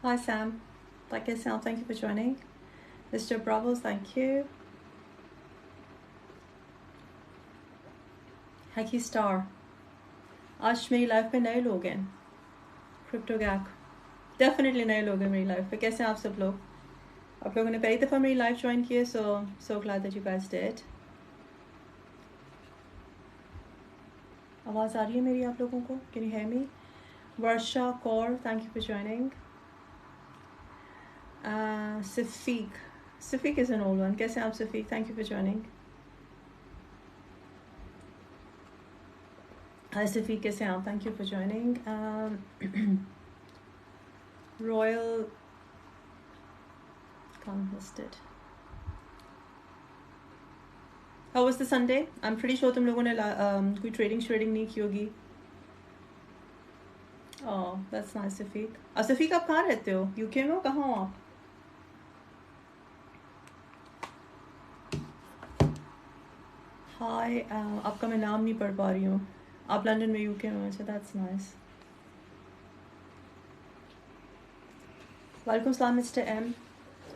Hi Sam. Like I sound, thank you for joining. Mr. Bravos, thank you. Hacky Star. आज मेरी life में नए लोग हैं. क्रिप्टो गैक. डेफिनेटली नए लोग हैं मेरी लाइफ में. कैसे हैं आप सब लोग? आप लोगों ने पहली दफ़ा मेरी लाइफ ज्वाइन की है, so glad that you guys did. आवाज़ आ रही है मेरी आप लोगों को? Can you hear me? Varsha Kaur, thank you for joining. Safiq. Safiq is an old one. कैसे हैं आप Safiq? Thank you for joining. Hi Safiq, कैसे हैं आप? Thank you for joining. Royal can't list it. How was the Sunday? I'm pretty sure तुम लोगों ने कोई ट्रेडिंग नहीं की होगी. Oh, that's nice, Safiq. Safiq, आप कहाँ रहते हो? यूके में हो? कहाँ हो आप? हाय, आपका मैं नाम नहीं पढ़ पा रही हूँ. आप लंदन में यूके में? अच्छा, that's nice. वालेकुम सलाम mister M.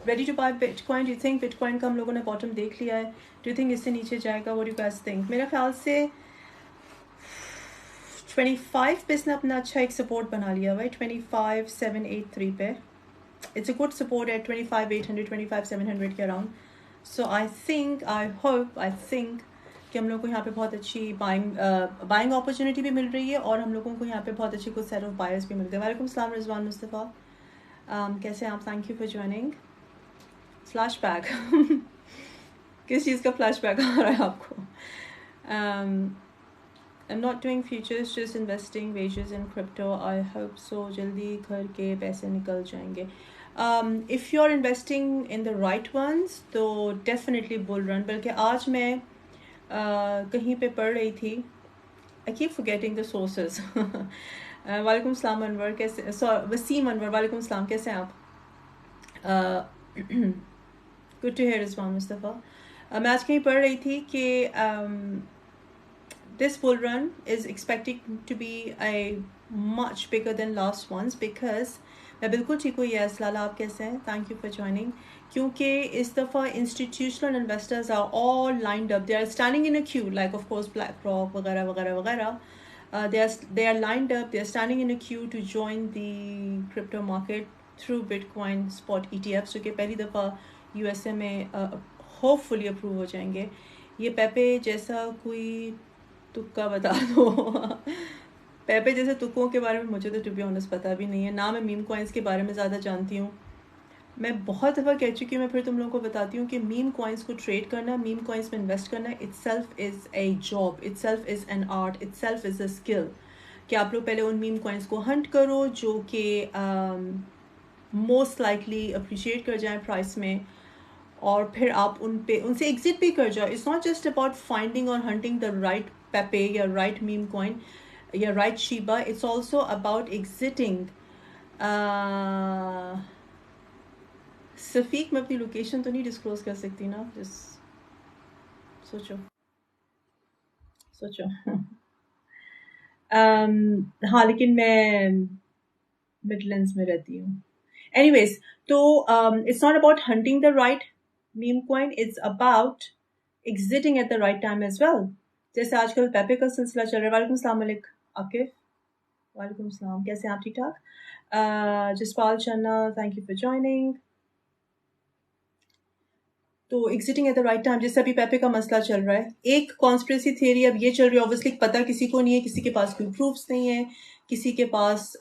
Ready to buy bitcoin? Do you think bitcoin का हम लोगों ने बॉटम देख लिया है? डू यू थिंक इससे नीचे जाएगा? What do you guys think? मेरा ख्याल से 25 पे इसने अपना अच्छा एक सपोर्ट बना लिया हुआ है. 25,783 पे. It's a good support at 25,800, 25,700 के around. So I think, I think कि हम लोग को यहाँ पे बहुत अच्छी बाइंग अपॉर्चुनिटी भी मिल रही है और हम लोगों को यहाँ पे बहुत अच्छे कुछ सेट ऑफ बायर्स भी मिलते हैं. वालेकुम सलाम रिजवान मुस्तफ़ा. कैसे हैं आप? Thank you for joining. Flashback. किस चीज़ का फ्लैशबैक आ रहा है आपको? I'm not doing futures, just investing wages in crypto. I hope so. जल्दी घर के पैसे निकल जाएंगे. If you're investing in the right ones, तो definitely bull run. बल्कि आज मैं कहीं पे पढ़ रही थी. I keep forgetting the sources. वालेकुम सलाम अनवर, कैसे? वसीम अनवर, वालेकुम सलाम, कैसे हैं आप? Good to hear Rizwan Mustafa. मैं आज कहीं पढ़ रही थी कि this bull run is expected to be a much bigger than last ones because मैं बिल्कुल ठीक हूँ. यस लाला, आप कैसे हैं? Thank you for joining. क्योंकि इस दफ़ा institutional investors are all lined up. They are standing in a queue, like of course BlackRock वगैरह वगैरह वगैरह. They are lined up. They are standing in a queue to join the crypto market through Bitcoin spot ETFs, जो कि पहली दफ़ा USA में hopefully approve हो जाएंगे. ये पेपे जैसा कोई तुक्का बता दो. पेपे जैसे तुक्कों के बारे में मुझे तो टू बी ऑनेस्ट पता भी नहीं है ना. मैं मीम कॉइन्स के बारे में ज़्यादा जानती हूँ. मैं बहुत दफ़ा कह चुकी हूँ, मैं फिर तुम लोगों को बताती हूँ कि मीम कॉइन्स को ट्रेड करना, मीम कॉइन्स में इन्वेस्ट करना, itself is a job, itself is an art, itself is a skill. कि आप लोग पहले उन मीम कॉइन्स को हंट करो जो कि मोस्ट लाइकली अप्रिशिएट कर जाएँ प्राइस में, और फिर आप उनसे एग्जिट भी कर जाओ. It's not just about finding और हंटिंग द राइट पेपे या राइट मीम कॉइन या right shiba. It's also about exiting. Shafiq, मैं अपनी लोकेशन तो नहीं डिस्क्लोज कर सकती ना. जस्ट सोचो सोचो. हाँ, लेकिन मैं मिडलैंड्स में रहती हूँ. एनीवेज, तो it's not about hunting the right meme coin, it's about exiting at the right time as well. जैसे आजकल पेपे का सिलसिला चल रहा है. वालेकुम सलाम मलिक आकिफ. वालेकुम सलाम, कैसे हैं आप? ठीक ठाक. जसपाल चन्ना, थैंक यू फॉर ज्वाइनिंग. तो exiting at the right time, जैसे अभी पेपे का मसला चल रहा है. एक कॉन्स्पिरेसी थियरी अब ये चल रही है, ऑब्वियसली पता किसी को नहीं है, किसी के पास कोई प्रूफ्स नहीं है, किसी के पास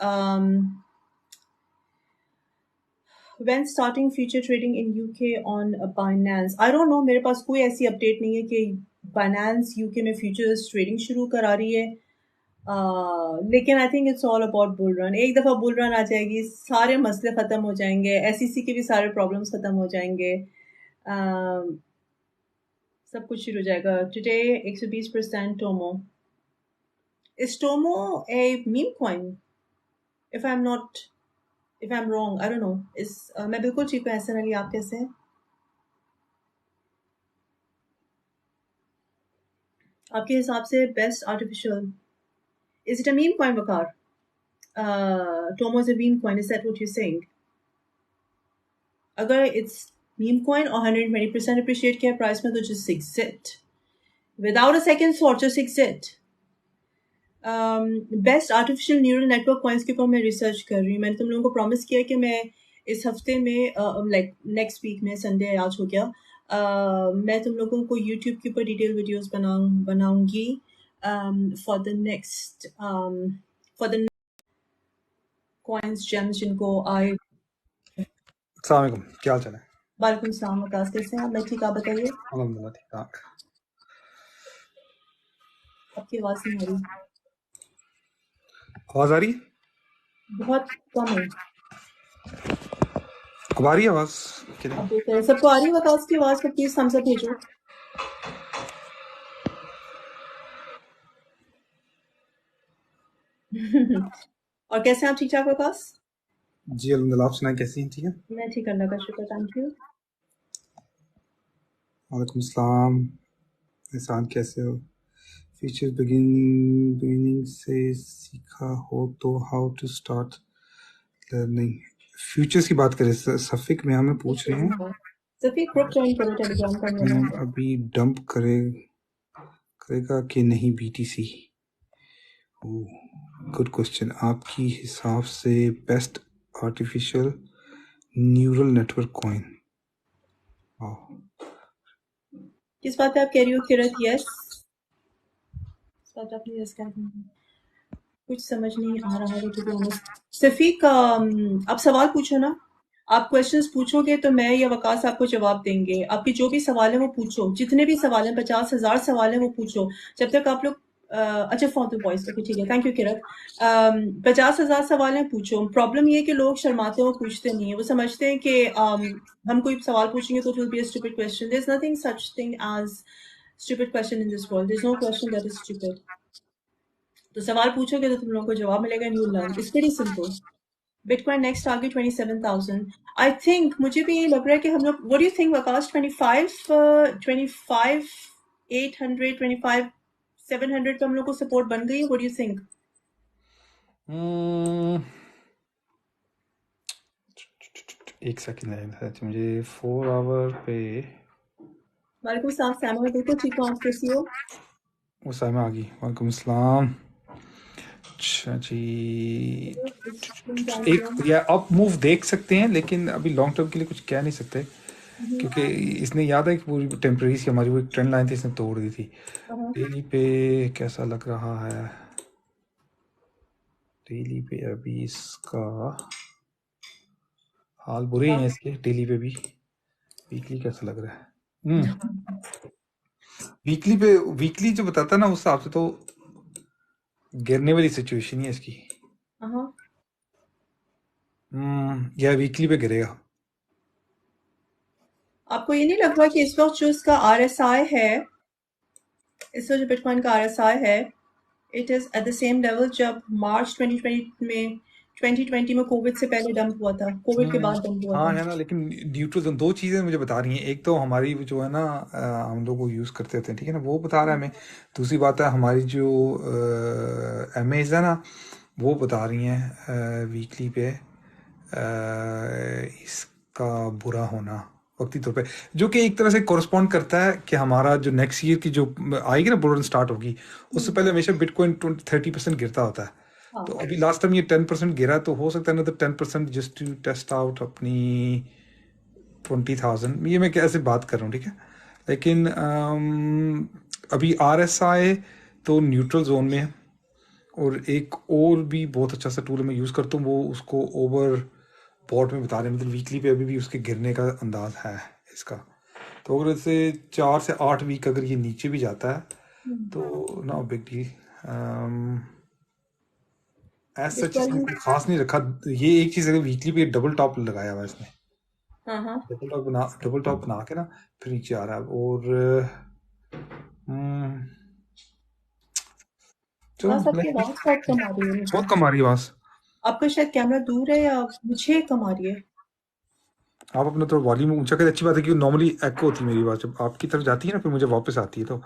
when starting future trading in UK on Binance. I don't know, मेरे पास कोई ऐसी अपडेट नहीं है कि Binance UK में फ्यूचर्स ट्रेडिंग शुरू करा रही है. लेकिन I think it's all about bull run. एक दफ़ा बुल रन आ जाएगी, सारे मसले ख़त्म हो जाएंगे, SEC के भी सारे प्रॉब्लम्स ख़त्म हो जाएंगे, सब कुछ शुरू हो जाएगा. Today 120% Tomo. Is Tomo A meme coin? If I am wrong, I don't no. मैं बिल्कुल ठीक हूँ एहसन अली, आप कैसे हैं? आपके हिसाब से best artificial, is it a meme coin? Waqar, Tomo is a meme coin, is that what you saying? अगर इट्स मीम कॉइन और 120% अप्रिशिएट किया प्राइस में, तो just exit without a second thought, just exit. Best artificial neural network coins के ऊपर मैं research कर रही हूँ। मैंने तुम लोगों को प्रॉमिस किया कि मैं इस हफ्ते में, लाइक नेक्स्ट वीक में, संडे आज हो गया, मैं तुम लोगों को यूट्यूब के ऊपर डिटेल वीडियोस बनाऊंगी for the next coins James जिनको आए। अस्सलाम वालेकुम, क्या हाल चाल है? वालेकुम सलाम वकास, कैसे हैं आप? मैं ठीक, आप बताइए। अल्हम्दुलिल्लाह ठीक ठाक। आपकी आवाज़ नहीं आ रही, आवाज आ रही है? बहुत कम है। अब आ रही है आवाज कि अब नहीं? देख रहे हैं, सबको आ रही है वकास की आवाज़? तो प्लीज़ थम्स अप भेजो। और कैसे हैं आप? ठीक ठाक वकास? जी अल्हम्दुलिल्लाह, आप सुनाएं कैसी हैं? ठीक है, मैं ठीक, अल्लाह का शुक्र, थैंक यू। वालेकुम सलाम। एहसान, कैसे हो? फीचर्स बिगिनिंग से सीखा हो तो how to start learning. Futures की बात करें, सफिक में हमें पूछ रहे हैं सफी ग्रुप ज्वाइन करो टेलीग्राम का मेरा। अभी डंप करेगा कि नहीं बीटीसी। Good question. आपकी हिसाब से best artificial neural network coin? किस बात पे आप कह रही हो किरत? यस, इस बात पे आपने यस कहा था। कुछ समझ नहीं आ रहा है टू बी ऑनेस्ट। सफीक, आप सवाल पूछो ना। आप क्वेश्चंस पूछोगे तो मैं या वकास आपको जवाब देंगे। आपके जो भी सवाल है वो पूछो, जितने भी सवाल हैं, 50,000 सवाल हैं, वो पूछो। जब तक आप लोग अच्छा, फॉर द वॉइस, ओके ठीक है, थैंक यू किरत। 50,000 सवाल हैं, पूछो। प्रॉब्लम ये है कि लोग शर्माते हैं, वो पूछते नहीं है। वो समझते हैं कि हम कोई सवाल पूछेंगे तो it will be a stupid question. There is nothing such thing as stupid question in this world. There is no question that is stupid. तो सवाल पूछोगे तो तुम लोगों को जवाब मिलेगा and you learn. It's very simple. Bitcoin next target 27,000। I think, मुझे भी ये लग रहा है कि हम लोग, what do you think Waqas? 25 700 पे हम लोग को सपोर्ट बन गई है। What do you think? एक सेकंड है मुझे 4 आवर पे। वालेकुम सलाम सैमा, मैं बिल्कुल ठीक हूँ, आप कैसी हो? वो साइमा आ गई। वालेकुम सलाम। अच्छा जी, एक या अप मूव देख सकते हैं, लेकिन अभी लॉन्ग टर्म के लिए कुछ कह नहीं सकते, क्योंकि इसने याद है कि पूरी टेम्परेरी सी हमारी वो एक ट्रेंड लाइन थी, इसने तोड़ दी थी। डेली पे कैसा लग रहा है? डेली पे अभी इसका हाल बुरे ही हैं इसके। डेली पे भी। वीकली कैसा लग रहा है? वीकली जो बताता ना, उस हिसाब से तो गिरने वाली सिचुएशन ही है इसकी। या वीकली पे गिरेगा। आपको ये नहीं लग रहा कि इस वक्त जो इसका RSI है, इस वक्त जो बिटकॉइन का RSI है, it is at the same level जब मार्च 2020 में कोविड से पहले डंप हुआ था, कोविड के बाद डंप हुआ हाँ था। है ना, लेकिन न्यूट्रल जोन दो चीजें मुझे बता रही हैं। एक तो हमारी जो है ना, हम लोग वो यूज करते होते हैं, ठीक है ना, वो बता रहा है हमें। दूसरी बात है हमारी जो एमएज है ना, वो बता रही हैं वीकली पे इसका बुरा होना वक्ती तौर पे, जो कि एक तरह से कोरस्पॉन्ड करता है कि हमारा जो नेक्स्ट ईयर की जो आएगी ना, बुल रन स्टार्ट होगी, उससे पहले हमेशा बिटकॉइन 30% गिरता होता है। हाँ, तो अभी लास्ट टाइम ये 10% गिरा, तो हो सकता है ना, तो 10% जस्ट टू टेस्ट आउट अपनी 20,000। ये मैं कैसे बात कर रहा हूँ, ठीक है। लेकिन अभी RSI तो न्यूट्रल जोन में है, और एक और भी बहुत अच्छा सा टूल मैं यूज़ करता हूँ, वो उसको ओवर बॉट में बता रहे हैं, मतलब वीकली पे अभी भी उसके गिरने का अंदाज है इसका। तो अगर इसे 4 से 8 वीक अगर ये नीचे भी जाता है तो ना बिग डील। एज सच इसने कोई खास नहीं रखा। ये एक चीज़ है, वीकली पे डबल टॉप लगाया हुआ है इसने। डबल टॉप बना के ना फिर नीचे आ रहा है। और चलो, बस आपकी आवाज बहुत कम आ रही है मुझे। बहुत कम आ रही है आवाज़। आपका शायद कैमरा दूर है या मुझे कम आ रही है। आप अपना थोड़ा वॉल्यूम ऊंचा करें। अच्छी बात है, क्योंकि नॉर्मली एको होती है मेरी आवाज़, जब आपकी तरफ जाती है ना फिर मुझे वापस आती है। तो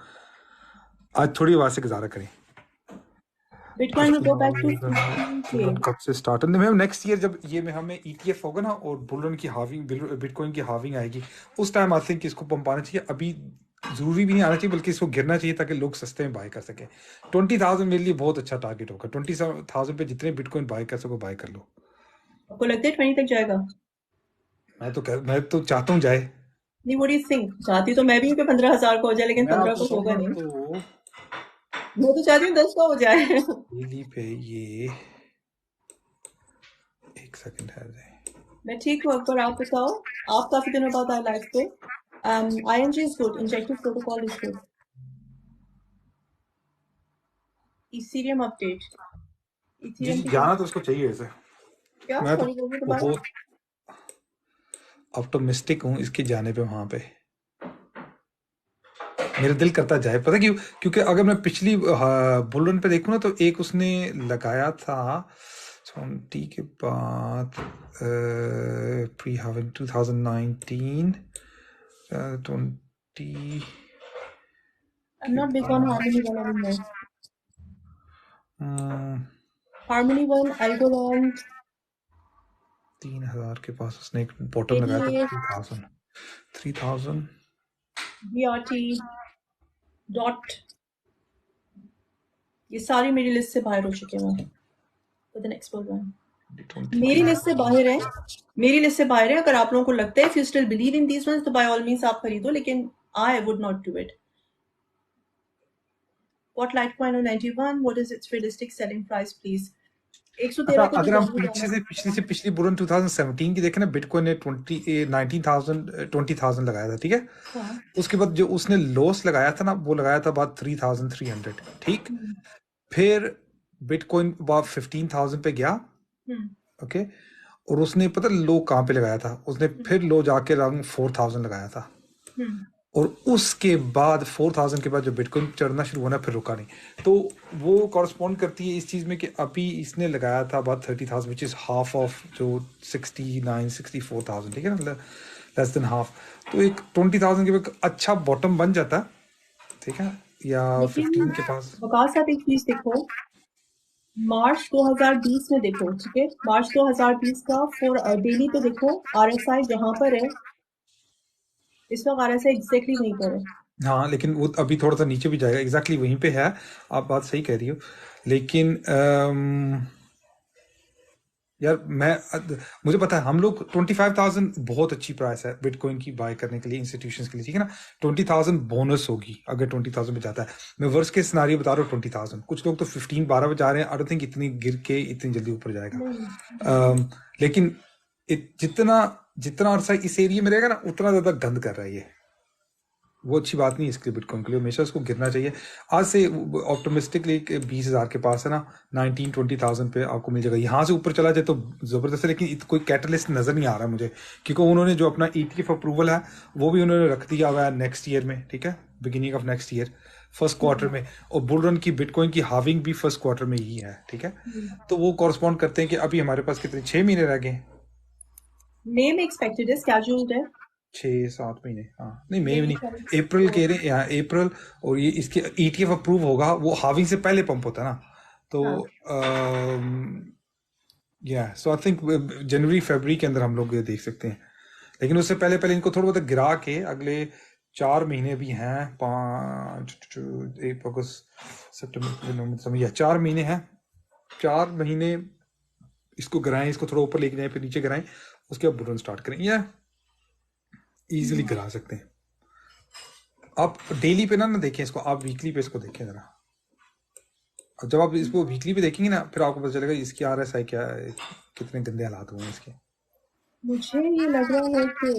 आज थोड़ी आवाज़ से गुजारा करें। Bitcoin will go back to 15K. कब से स्टार्ट है नेक्स्ट ईयर जब ये में हमें ETF होगा ना और बुलरन की हाविंग बिटकॉइन की हाविंग आएगी उस टाइम आई थिंक इसको पंप आना चाहिए अभी जरूरी भी नहीं आना चाहिए बल्कि इसको गिरना चाहिए ताकि लोग सस्ते में बाय कर सकें 20,000 मेरे लिए बहुत अच्छा टारगेट होगा 20,000 पे जितने बिटकॉइन बाय कर सको बाय कर लो आपको लगता है 20 तक जाएगा? मैं तो चाहता हूँ जाए नहीं, what do you think? चाहती तो मैं भी हूँ कि 15,000 को हो जाए, लेकिन मैं 15 आपको को होगा कहूँगा नहीं। तो मैं तो चाहती हूँ 10 को हो जाए। डेली पे ये एक सेकंड है मैं ठीक हूँ अकबर, आप बताओ। आप काफी दिनों बाद आए लाइफ पे। ING is good. Injective protocol is good. Ethereum update. Ji Ethereum जी की जाना तो उसको चाहिए वैसे क्या? मैं तो सॉरी, बोलिए दोबारा। बहुत ऑप्टिमिस्टिक हूँ इसके जाने पे वहां पे मेरा दिल करता जाए पता क्यों क्योंकि अगर मैं पिछली बुलरन पे देखूँ ना तो एक उसने लगाया था 20 के बाद प्री हाविंग 2019 20 I'm के not big on बाद Harmony One anymore. Harmony One, Algorand, 3,000 के पास उसने एक बॉटम लगाया था 3,000 3,000 BRT, Dot, ये सारी मेरी लिस्ट से बाहर हो चुके हैं for the next bull run. मेरी लिस्ट से बाहर है, मेरी लिस्ट से बाहर है। अगर आप लोगों को लगता है if you still believe in these ones तो by all means आप खरीदो, लेकिन I would not do it. What Litecoin on 91? What is its realistic selling price, please? 113 को तो अगर हम जल्दी पीछे जाना से पिछली बुरन 2017 की देखें ना बिटकॉइन ने 19,000 20,000 लगाया था ठीक है हाँ। उसके बाद जो उसने लॉस लगाया था ना वो लगाया था about 3,300 ठीक फिर बिटकॉइन about 15,000 पे गया ओके और उसने पता लो कहाँ पे लगाया था उसने फिर लो जाके अराउंड 4,000 लगाया था और उसके बाद 4,000 के बाद जो बिटकॉइन चढ़ना शुरू होना फिर रुका नहीं तो वो कॉरस्पॉन्ड करती है इस चीज़ में कि अभी इसने लगाया था about 30,000 which is half of जो 64,000 ठीक है ना लेस देन हाफ तो एक 20,000 के बाद अच्छा बॉटम बन जाता ठीक है या 15 के पास वकास आप एक चीज देखो, मार्च 2020 में देखो, ठीक है, मार्च 2020 का फॉर डेली पे देखो, RSI जहां पर है इस वक्त, RSI एग्जैक्टली वहीं पर है। हाँ लेकिन वो अभी थोड़ा सा नीचे भी जाएगा एग्जैक्टली वहीं पे है आप बात सही कह रही हो लेकिन यार मुझे पता है हम लोग 25,000 बहुत अच्छी प्राइस है बिटकॉइन की बाय करने के लिए इंस्टीट्यूशंस के लिए ठीक है ना 20,000 बोनस होगी अगर 20,000 पे जाता है मैं वर्स्ट के सिनारियो बता रहा हूँ 20,000 कुछ लोग तो 15-12 पे जा रहे हैं आई डोंट थिंक इतनी गिर के इतनी जल्दी ऊपर जाएगा लेकिन जितना जितना अरसा इस एरिया में रहेगा ना उतना ज्यादा गंद कर रहा है ये वो अच्छी बात नहीं है इसके बिटकॉइन के लिए हमेशा उसको गिरना चाहिए आज से ऑप्टोमिस्टिकली 20,000 के पास है ना 19-20,000 पे आपको मिल जाएगा यहाँ से ऊपर चला जाए तो जबरदस्त है लेकिन कोई कैटलिस्ट नजर नहीं आ रहा मुझे क्योंकि उन्होंने जो अपना ETF अप्रूवल है वो भी उन्होंने रख दिया हुआ है नेक्स्ट ईयर में ठीक है beginning of next year first quarter में और बुल रन की बिटकॉइन की हाविंग भी फर्स्ट क्वार्टर में ही है ठीक है तो वो कॉरस्पॉन्ड करते हैं कि अभी हमारे पास कितने 6 महीने रह गए मई में एक्सपेक्टेड है, स्केड्यूल्ड है 6-7 महीने हाँ नहीं मई में नहीं अप्रैल कह रहे हैं यहाँ अप्रैल और ये इसके ETF अप्रूव होगा वो हाविंग से पहले पंप होता है ना तो या सो आई थिंक जनवरी फरवरी के अंदर हम लोग ये देख सकते हैं लेकिन उससे पहले पहले इनको थोड़ा बहुत गिरा के अगले 4 महीने भी हैं 5 एक अगस्त सितंबर नवंबर दिसंबर या 4 महीने हैं 4 महीने इसको गिराएं इसको थोड़ा ऊपर लेके जाएं फिर नीचे गिराएं उसके बाद बुल स्टार्ट करें या इजीली गिरा सकते हैं आप डेली पे ना देखें इसको आप वीकली पे इसको देखें जरा और जब आप इसको वीकली पे देखेंगे ना फिर आपको पता चलेगा इसकी RSI क्या है कितने गंदे हालात हुए हैं इसके मुझे ये लग रहा है कि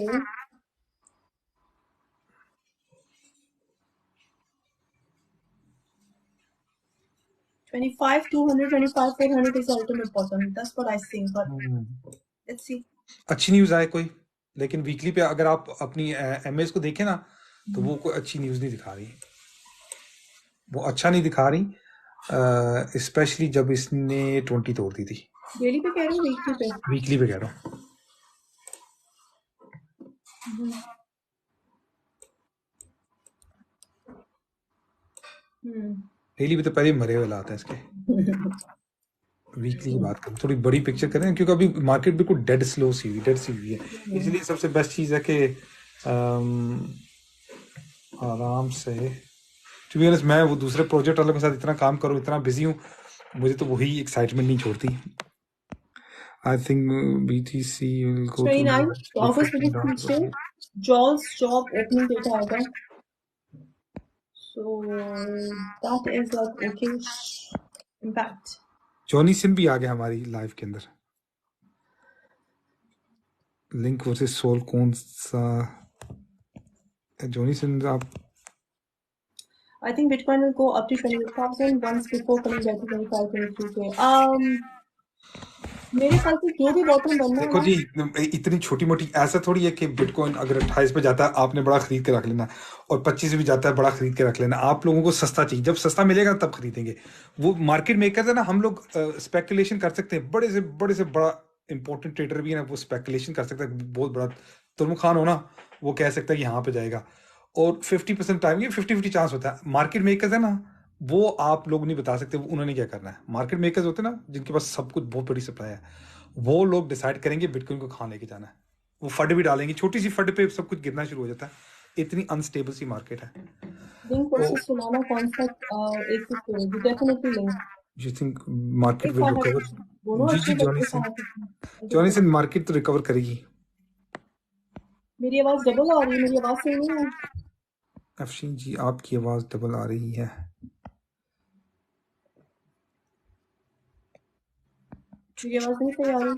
25,200, 25,400 is the ultimate bottom. That's what I think. But let's see. अच्छी न्यूज आए कोई लेकिन वीकली पे अगर आप अपनी MS को देखें ना तो वो कोई अच्छी न्यूज नहीं दिखा रही वो अच्छा नहीं दिखा रही स्पेशली जब इसने 20 तोड़ दी थी डेली पे कह रहे हो वीकली पे कह रहा हूँ डेली भी तो पहले ही मरे हुए लाते हैं इसके। वीकली की बात करें, थोड़ी बड़ी पिक्चर करें, क्योंकि अभी मार्केट बिल्कुल डेड सी हुई है। इसलिए सबसे बेस्ट चीज़ है कि आराम से, टू बी ऑनेस्ट, मैं वो दूसरे प्रोजेक्ट वालों के साथ इतना काम करूँ, इतना बिजी हूँ, मुझे तो वही एक्साइटमेंट नहीं छोड़ती। I think BTC will go to 29 ऑफिस मुझे $15. पीछे जॉल्स जॉब ओपनिंग डेटा आएगा, so that is like okay impact. जॉनी सिन भी आ गया हमारी लाइव के अंदर। लिंक वर्सेस सोल कौन सा? जॉनी सिन आप I think Bitcoin will go up to 28,000 once before coming back to 25, 23K. मेरे ख्याल से जो भी बॉटम बनना है देखो ना, जी, इतनी छोटी मोटी ऐसा थोड़ी है कि बिटकॉइन अगर 28 पे जाता है आपने बड़ा खरीद के रख लेना, और 25 भी जाता है बड़ा खरीद के रख लेना। आप लोगों को सस्ता चाहिए, जब सस्ता मिलेगा तब खरीदेंगे। वो मार्केट मेकर है ना, हम लोग स्पेकुलेशन कर सकते हैं, बड़े से बड़ा इंपॉर्टेंट ट्रेडर भी है ना, वो स्पेकुलेशन कर सकता है, बहुत बड़ा तुर्म खान हो ना, वो कह सकता है कि यहाँ पे जाएगा, और 50% टाइम, ये 50-50 चांस होता है। मार्केट मेकर्स है ना, वो आप लोग नहीं बता सकते उन्होंने क्या करना है। मार्केट मेकर्स होते हैं ना, जिनके पास सब कुछ बहुत बड़ी सप्लाई है, वो लोग डिसाइड करेंगे बिटकॉइन को कहाँ लेके जाना है। वो फंड भी डालेंगे, छोटी सी फंड पे सब कुछ गिरना शुरू हो जाता है। इतनी अनस्टेबल सी मार्केट है। लिंक तो वर्सेस सोलाना कौन सा एक से करेगी, definitely link. You think market एक विल साथ रिकवर? दोनों जी अच्छे, जी, बट एक साथ जॉनी सिंह मार्केट तो रिकवर करेगी। मेरी आवाज डबल आ रही है, मेरी आवाज सही नहीं है। अफशीन जी, आपकी आवाज डबल आ रही है। मेरी आवाज नहीं सही आ रही।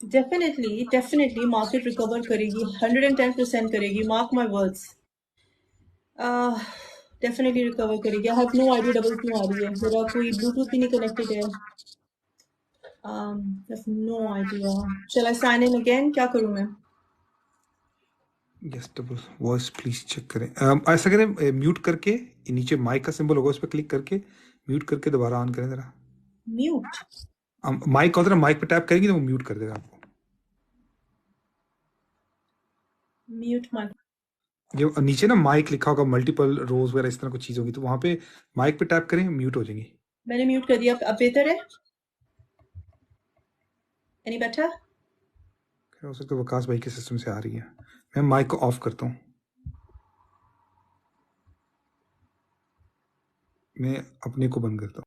डेफिनेटली मार्केट रिकवर करेगी, 110% करेगी, mark my words. Definitely recover करेगी। I have no idea double क्यों आ रही है, मेरा कोई ब्लूटूथ भी नहीं कनेक्टेड है। No idea. चल आई साइन इन अगेन, क्या करूं मैं? Yes, double voice please check करें। ऐसा करें, म्यूट करके, नीचे माइक का सिंबल होगा, उस पर क्लिक करके म्यूट करके दोबारा ऑन करें जरा। म्यूट? माइक होता है ना, माइक पे टैप करेंगे तो वो म्यूट कर देगा आपको। Mute mic? जो नीचे ना माइक लिखा होगा, मल्टीपल रोज वगैरह इस तरह कुछ चीज होगी, तो वहां पे माइक पे टैप करें, म्यूट हो जाएंगी। मैंने म्यूट कर दिया, अब बेहतर है? Any better? हो सकता है वकास भाई के सिस्टम से आ रही है। मैं माइक को ऑफ करता हूँ, मैं अपने को बंद करता हूँ।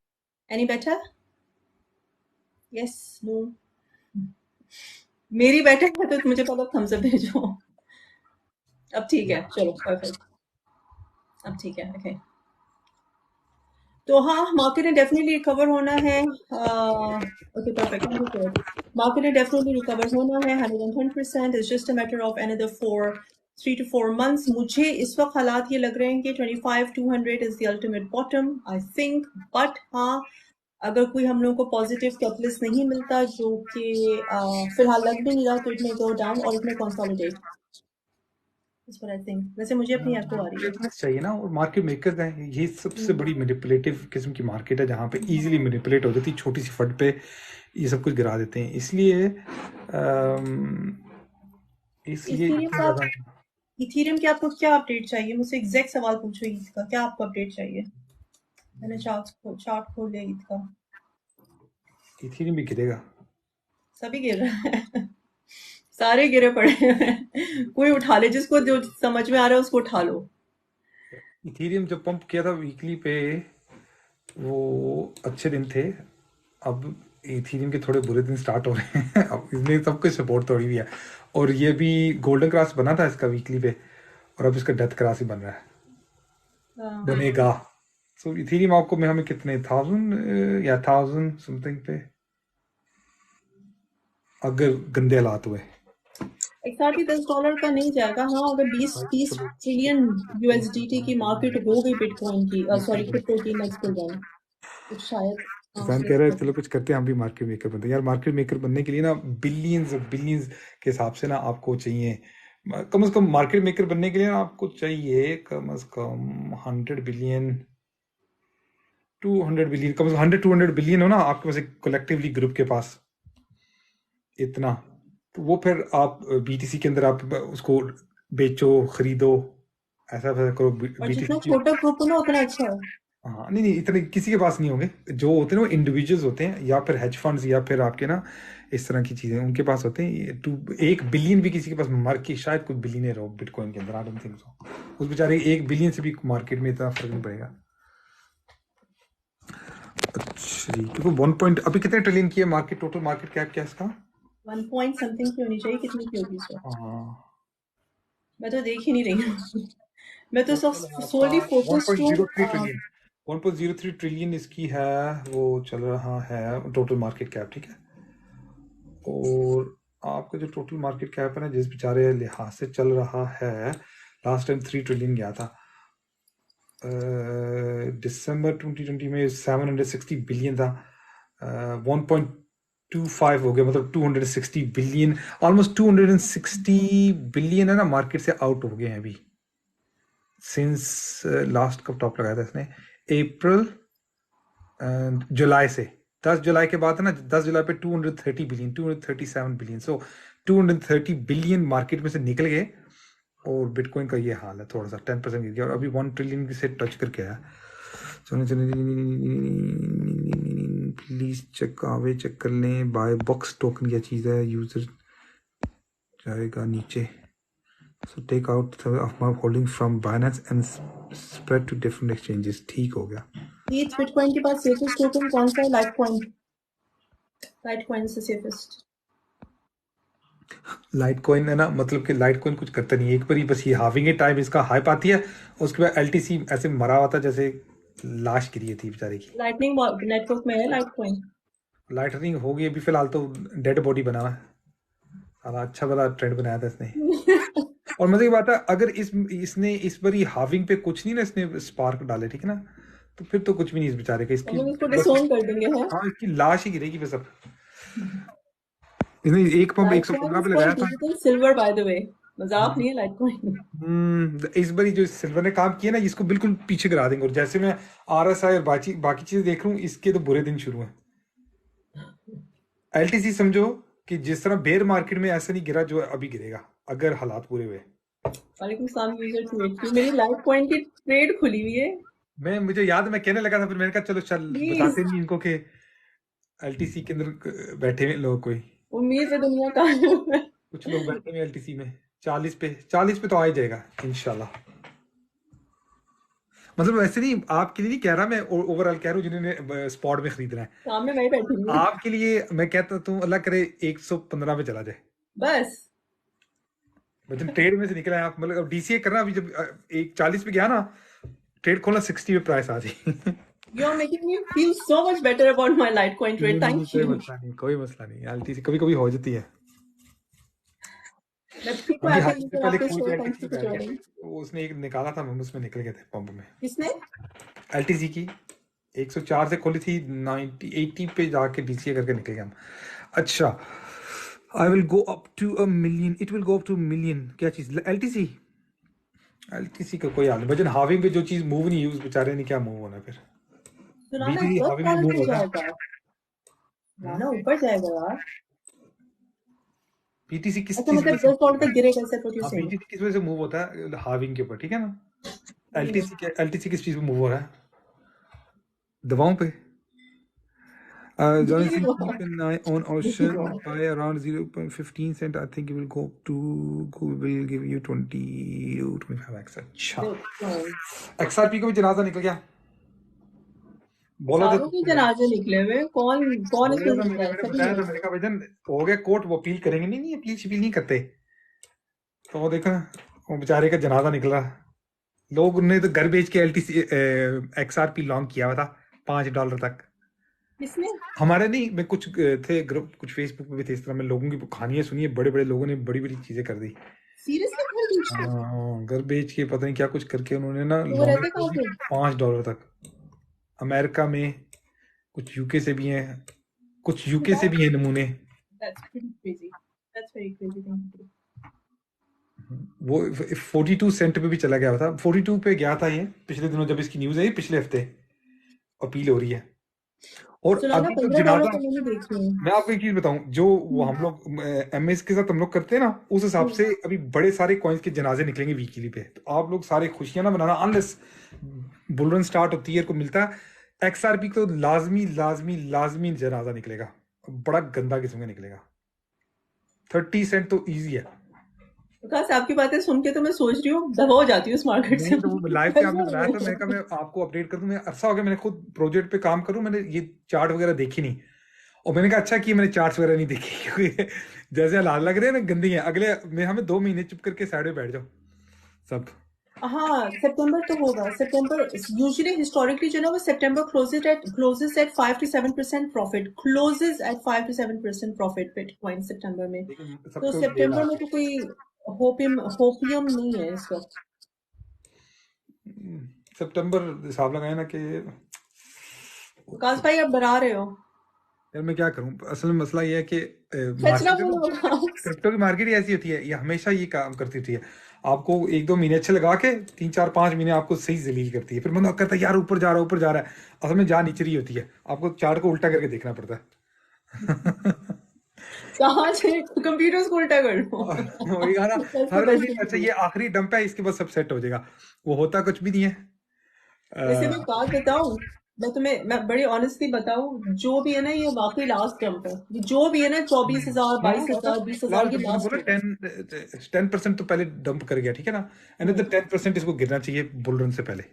Any better? Yes, no? मेरी बेटर है तो मुझे पता, थम्स अप भेजो। अब ठीक है, चलो परफेक्ट, अब ठीक है, ओके। तो हाँ, मार्केट ने डेफिनेटली रिकवर होना है। ओके परफेक्ट, मार्केट ने डेफिनेटली रिकवर होना है 110%। It's just a matter of another 3 to 4 months। मुझे इस वक्त हालात ये लग रहे हैं कि 25,200 is the ultimate bottom, I think. But हाँ, अगर कोई हम लोगों को पॉजिटिव कैटलिस्ट नहीं मिलता, जो कि फिलहाल लग भी नहीं रहा, तो इट मे गो डाउन और it may consolidate. That's what I think। वैसे मुझे अपनी एको आ रही है। Weakness चाहिए ना, और मार्केट मेकर्स हैं, ये सबसे बड़ी मैनिपुलेटिव किस्म की मार्केट है, जहाँ पे इजीली मैनिपुलेट हो जाती है, छोटी सी फट पे ये सब कुछ गिरा देते हैं। इसलिए इथीरियम की आपको क्या अपडेट चाहिए? मुझसे एग्जैक्ट सवाल पूछो ईद का, क्या आपको अपडेट चाहिए? मैंने चार्ट खोल लिया ईद का। इथेरियम भी गिरेगा। सभी गिर रहा है। सारे गिरे पड़े हैं। कोई उठा ले, जिसको जो समझ में आ रहा है उसको उठा लो। इथेरियम जब पंप किया था वीकली पे, वो अच्छे दिन थे। अब इथेरियम के थोड़े बुरे दिन स्टार्ट हो रहे हैं। अब इसने सब कुछ सपोर्ट तोड़ी हुई है, और ये भी गोल्डन क्रॉस बना था इसका वीकली पे, और अब इसका डेथ क्रॉस ही बन रहा है, बनेगा। सो इथेरियम आपको में हमें कितने 1000 या 1000 समथिंग पे, अगर गंदे हालात हुए। एक्साटी $10 का नहीं जाएगा। हाँ, अगर 20 ट्रिलियन USDT की मार्केट हो गई बिटकॉइन की, सॉरी क्रिप्टो की नेक्स्ट दिन, तो शायद किसान कह रहा है चलो कुछ करते हैं, हम भी मार्केट मेकर बनते हैं। यार मार्केट मेकर बनने के लिए ना बिलियंस के हिसाब से ना आपको चाहिए, कम से कम मार्केट मेकर बनने के लिए ना आपको चाहिए कम से कम 100 बिलियन 200 बिलियन, कम से कम 100-200 बिलियन हो ना आपके पास, एक कलेक्टिवली ग्रुप के पास इतना, तो वो फिर आप BTC के अंदर आप उसको बेचो, खरीदो, ऐसा वैसा करो और जितना BTC की। छोटा ग्रुप हो ना उतना अच्छा है। हाँ, नहीं नहीं, इतने किसी के पास नहीं होंगे। जो होते हैं वो इंडिविजुअल्स होते हैं, या फिर हेज फंड्स, या फिर आपके ना इस तरह की चीजें उनके पास होते हैं। 1 बिलियन भी किसी के पास मार के, शायद कोई बिलियनर हो बिटकॉइन के अंदर, आई डोंट थिंक सो। उस बेचारे 1 बिलियन से भी मार्केट में इतना फर्क नहीं पड़ेगा। अच्छा जी, क्योंकि 1 पॉइंट अभी कितने ट्रिलियन की है मार्केट, टोटल मार्केट कैप क्या है इसका? 1 पॉइंट समथिंग की होनी चाहिए, कितनी की होगी सर? हाँ, मैं तो देख ही नहीं रही हूँ। मैं तो सब टोटल सोली आपका फोकस्ड हूँ 1.03 ट्रिलियन, 1.03 ट्रिलियन इसकी है, वो चल रहा है टोटल मार्केट कैप, ठीक है। और आपका जो टोटल मार्केट कैप है ना, जिस बेचारे लिहाज से चल रहा है, लास्ट टाइम 3 ट्रिलियन गया था। दिसंबर 2020 में 760 बिलियन था। 1.25 हो गया, मतलब 260 बिलियन, ऑलमोस्ट 260 बिलियन है ना, मार्केट से आउट हो गए हैं अभी सिंस लास्ट कब टॉप लगाया था इसने, अप्रैल जुलाई से। 10 जुलाई के बाद है ना, 10 जुलाई पे 230 बिलियन, 237 बिलियन, सो 230 बिलियन मार्केट में से निकल गए। और बिटकॉइन का ये हाल है, थोड़ा सा 10% गिर गया, और अभी 1 ट्रिलियन से टच करके आया। चलो चलो, प्लीज चेक आवे चेक कर लें। बाय बॉक्स टोकन क्या चीज़ है, यूजर जाएगा नीचे। So take out of my holding from Binance and spread to different exchanges. ठीक हो गया। ये बिटकॉइन के पास सेफेस्ट टोकन कौन सा है? लाइटकॉइन। लाइटकॉइन से सेफेस्ट। लाइटकॉइन है ना, मतलब कि लाइटकॉइन कुछ करता नहीं है, एक बार ही बस ये हाविंग के टाइम इसका हाइप आती है, उसके बाद LTC ऐसे मरा हुआ था जैसे लाश गिरी थी बेचारे की। लाइटनिंग नेटवर्क में है लाइटकॉइन। लाइटनिंग हो गई अभी फिलहाल तो, डेड बॉडी बना हुआ है। साला अच्छा वाला ट्रेंड बनाया था इसने। और मजे की बात है, अगर इसने इस बारी हाविंग पे कुछ नहीं ना इसने स्पार्क डाले, ठीक है ना, तो फिर तो कुछ भी नहीं इस बेचारे का, इसकी मतलब इसको बस, डिसोन कर देंगे हैं। हाँ इसकी लाश ही गिरेगी बस अब। इसने एक पंप लाइटकॉइन 115 इज पे लगाया कॉल्ड था। Digital silver by the way. मजाक नहीं है लाइटकॉइन। इस बारी जो सिल्वर ने काम किया ना, इसको बिल्कुल पीछे गिरा देंगे। और जैसे मैं RSI और बाकी बाकी चीजें देख रहा हूँ, इसके तो बुरे दिन शुरू हैं। LTC समझो कि जिस तरह बेयर मार्केट में ऐसा नहीं गिरा जो अभी गिरेगा, अगर हालात पूरे हुए। वालेकुम सलाम यूजर 282। मेरी लाइटकॉइन की ट्रेड खुली हुई है। मुझे याद है, मैं कहने लगा था, फिर मैंने कहा चलो चल प्लीज। बताते नहीं इनको कि LTC के अंदर बैठे हुए लोग, कोई उम्मीद है दुनिया का है। कुछ लोग बैठे हुए LTC में। 40 पे तो आ ही जाएगा इंशाल्लाह। मतलब वैसे नहीं, आपके लिए नहीं कह रहा मैं, ओवरऑल कह रहा हूँ जिन्होंने स्पॉट में खरीदना है। सामने मैं ही बैठी हूँ। आपके लिए मैं कहता हूँ अल्लाह करे 115 पे चला जाए। बस। वजन ट्रेड में से निकला है आप, मतलब DCA करना अभी, जब 40 पे गया ना, ट्रेड खोलना 60 पे प्राइस आ जाए। You are making me feel so much better about my Litecoin नहीं trade. नहीं नहीं, Thank कोई you. मसला नहीं, कोई मसला नहीं। LTC कभी कभी हो जाती है। मैं ठीक हूँ अभी ऐसे हाल से यूजर पहले आपके खोल शो। के थैंक LTC यू में फॉर बैठ गया, ज्वाइनिंग। वो उसने एक निकाला था, हम उसमें निकल गए थे पंप में। किसने? LTC की 104 से खोली थी, 80 पे जाके DCA करके निकल गया हम। अच्छा, I will go up to a million, it will go up to million. क्या चीज? LTC का कोई हाल नहीं। वजन हाविंग पे जो चीज मूव नहीं हुई, उस बेचारे ने क्या मूव होना फिर। सुनाना BTC दस हाविंग में डॉलर मूव क्यों होता है। जाएगा? सुनाना ऊपर जाएगा यार। BTC किस अच्छा चीज मतलब वजह से, 10 डॉलर तक गिरेगा सर व्हाट यू हाँ सेइंग? BTC किस वजह से मूव होता है हाविंग के ऊपर, ठीक है ना। LTC किस चीज पे मूव हो रहा है? दवाओं पे। Johnny says keep an eye on Ocean, buy around 0.15 cent. I think it will will give you 20 to 25x। अच्छा, XRP का भी जनाजा निकल गया। बोला था सारों के जनाजे निकले हुए। कौन कौन इसमें मैंने जिंदा है? मैंने सभी बताया था, नहीं। मैंने कहा भजन हो गया कोर्ट, वो अपील करेंगे। नहीं नहीं, अपील शिपील नहीं करते। तो वो देखा, वो बेचारे का जनाजा निकला। लोग उन्होंने तो घर बेच के LTC XRP लॉन्ग किया हुआ था $5 तक। किसने? हमारे नहीं, मैं कुछ थे ग्रुप, कुछ फेसबुक पे भी थे, इस तरह मैं लोगों की कहानियां सुनी है, बड़े बड़े लोगों ने बड़ी बड़ी चीजें कर दी। सीरियसली घर बेच के? हाँ, घर बेच के पता नहीं क्या कुछ करके उन्होंने ना तो वो लॉन्ग रहते कहाँ थे? $5 तक। अमेरिका में, कुछ यूके से भी हैं, कुछ यूके से भी हैं नमूने। That's pretty crazy. That's very crazy thing to do. वो 42 सेंट पे भी चला गया था, 42 पे गया था ये पिछले दिनों जब इसकी न्यूज आई, पिछले हफ्ते अपील हो रही है। और सुना ना अभी तो $15 जनाजा, तो मैंने देखी है। मैं आपको एक चीज बताऊं, जो वो हम लोग एमएस के साथ हम लोग करते हैं ना, उस हिसाब से अभी बड़े सारे कॉइन्स के जनाजे निकलेंगे वीकली पे, तो आप लोग सारे खुशियां ना बनाना, अनलेस बुल रन स्टार्ट होती है को मिलता है एक्सआरपी, तो लाजमी लाजमी लाजमी जनाजा निकलेगा, बड़ा गंदा किस्म का निकलेगा। 30 सेंट तो इजी है। विकास आपकी बातें सुन के तो मैं सोच रही हूँ दबा हो जाती हूँ इस मार्केट से। नहीं तो वो लाइव पे आपने कैसे बनाया था, मैं कहा मैं आपको अपडेट कर दूं, मैं अरसा हो गया मैंने खुद प्रोजेक्ट पे काम करूं, मैंने ये चार्ट वगैरह देखी नहीं, और मैंने कहा अच्छा कि मैंने चार्ट्स वगैरह नहीं देखी क्योंकि जैसे हालात लग रहे हैं ना गंदी है, अगले में हमें 2 महीने चुप करके साइड में बैठ जाओ सब। हाँ सितंबर तो होगा। सितंबर यूजुअली हिस्टोरिकली जो ना वो सितंबर closes at 5 to 7% profit, closes at 5 to 7% profit bitcoin सितंबर में। लेकिन सब तो तो देर सितंबर में आके तो कोई होपियम नहीं है इस वक्त। सितंबर हिसाब लगाए ना कि विकास भाई आप डरा रहे हो। यार मैं क्या करूं, असल में मसला ये है कि सच ना मार्केट है ना, बोलो विकास। क्रिप्टो की मार्केट ही ऐसी होती है, ये हमेशा ये काम करती होती है, आपको 1-2 महीने अच्छे लगा के 3-4-5 महीने आपको सही जलील करती है, फिर बंदा कहता है यार ऊपर जा रहा है ऊपर जा रहा है, असल में जा नीचे रही होती है, आपको चार्ट को उल्टा करके देखना पड़ता है। कहाँ से कंप्यूटर्स को उल्टा कर लो। वही कहा ना, That's the her rose best he, thing to अच्छा do। ये आखिरी डंप है इसके बाद सब सेट हो जाएगा, वो होता कुछ भी नहीं है। वैसे मैं अ, बात बताऊं, मैं बड़ी ऑनेस्टली बताऊं, जो भी है ना ये वाकई लास्ट जंप है। ये जो भी है ना 24,000 हाँ 22,000 20,000 लास्ट की डंप मैंने लास्ट बोला, जंप है। 10% तो पहले डंप कर गया, ठीक है ना, हम्म। अनदर 10% इसको गिरना चाहिए बुल रन से पहले,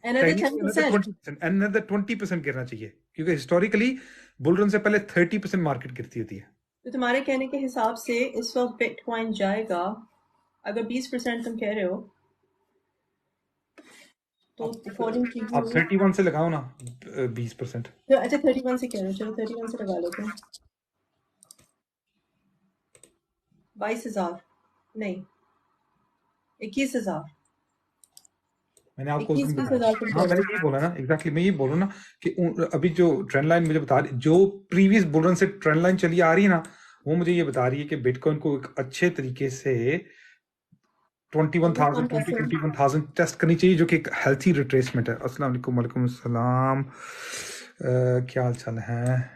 another ten technically another percent 20%, another 20% गिरना चाहिए, क्योंकि हिस्टोरिकली बुल रन से पहले 30% मार्केट गिरती होती है। तो तुम्हारे कहने के हिसाब से इस वक्त बिटकॉइन जाएगा, अगर 20% तुम कह रहे हो, तो अकॉर्डिंग टू आप यू। 31 से लगाओ ना 20%। अच्छा 31 से कह रहे हो, चलो 31 से लगा लेते हैं। 22,000 नहीं, 21,000। मैंने आपको उस दिन 21-20,000 तुम बताया, हाँ कह रहे मैंने हो। यही बोला ना, एग्जैक्टली मैं यही बोल रहा हूँ ना कि अभी जो ट्रेंड लाइन मुझे बता रही, जो प्रीवियस बुल रन से ट्रेंड लाइन चली आ रही है ना, वो मुझे ये बता रही है कि बिटकॉइन को एक अच्छे तरीके से 21,000 21,000 टेस्ट करनी चाहिए, जो कि एक हेल्थी रिट्रेसमेंट है। अस्सलाम वालेकुम, वालेकुम सलाम, क्या हाल चाल है।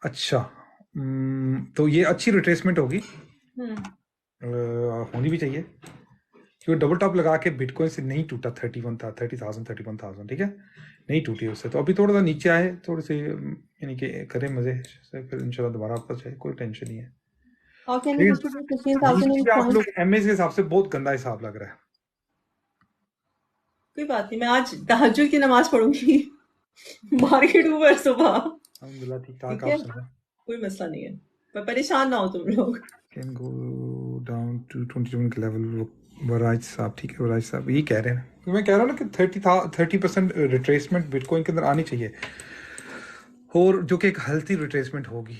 अच्छा, तो ये अच्छी रिट्रेसमेंट होगी, हम्म। होनी भी चाहिए, क्योंकि डबल टॉप लगा के बिटकॉइन से नहीं टूटा, 31 था, 30,000 31,000, ठीक है, नहीं टूटी उससे, तो अभी थोड़ा सा नीचे आए, थोड़े से यानी कि करें मजे से, फिर इंशाल्लाह दोबारा वापस जाए, कोई टेंशन नहीं है। How can you लेकिन distribute 15,000 in वीकली आप coins? लोग एमएस के हिसाब से बहुत गंदा हिसाब लग रहा है। कोई बात नहीं, मैं आज तहज्जुद की नमाज पढ़ूंगी। मार्केट ऊपर सुबह। अल्हम्दुलिल्लाह ठीक ठाक, ठीक आप है, सुनाए। कोई मसला नहीं है, पर परेशान ना हो तुम लोग। कैन गो डाउन टू 22 के लेवल, वराज साहब, ठीक है वराज साहब ये कह रहे हैं, तो मैं कह रहा हूँ ना कि 30% रिट्रेसमेंट बिटकॉइन के अंदर आनी चाहिए, और जो कि एक हेल्थी रिट्रेसमेंट होगी।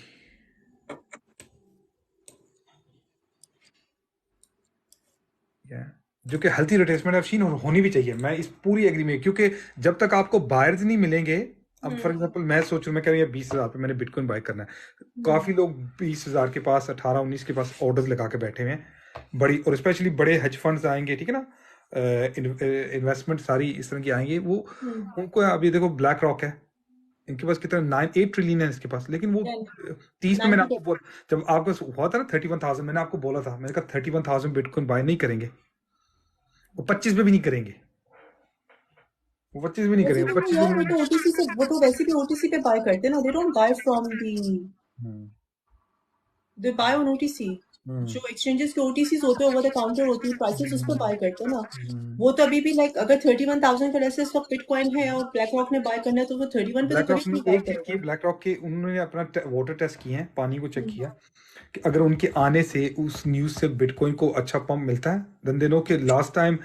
Yeah. जो कि हेल्थी रिट्रेसमेंट ऑफ शीन होनी भी चाहिए, मैं इस पूरी एग्री में, क्योंकि जब तक आपको बायर्स नहीं मिलेंगे, अब फॉर एग्जांपल मैं सोच रहा हूँ, मैं कह रहा हूँ 20,000 पे मैंने बिटकॉइन बाय करना है, काफी लोग 20,000 के पास 18-19 के पास ऑर्डर लगा के बैठे हुए हैं, बड़ी और स्पेशली बड़े हेज फंड्स आएंगे, ठीक है ना, इन्वेस्टमेंट सारी इस तरह की आएंगी, वो उनको अभी देखो ब्लैक रॉक है, इनके पास कितना 8 ट्रिलियन है इसके पास, लेकिन वो 30 में मैंने 90 आपको बोला, जब आपको हुआ था ना 31,000, मैंने आपको बोला था, मैंने कहा 31,000 बिटकॉइन बाय नहीं करेंगे, वो 25 पे भी नहीं करेंगे, वो 25 भी नहीं वैसे करेंगे, तो वो वो 25 यार, में वो तो ओटीसी से, वो तो वैसे भी ओटीसी पे बाय करते हैं ना, they don't buy from the, hmm, they buy on OTC. जो एक्सचेंजेस के ओटीसीज होते हैं, ओवर द काउंटर होती है प्राइसेस, उस पर बाय करते हैं ना। वो तो अभी भी लाइक अगर 31,000 का जैसे इस वक्त बिटकॉइन है और ब्लैक रॉक ने बाय करना है, तो वो 31 पे तो ब्लैक कभी रॉक ने नहीं बाय एक चीज की, करेगा। ब्लैक रॉक के उन्होंने अपना वाटर टेस्ट किए हैं, पानी को चेक किया कि अगर उनके आने से उस न्यूज से बिटकॉइन को अच्छा पंप मिलता है, देन दे नो कि लास्ट टाइम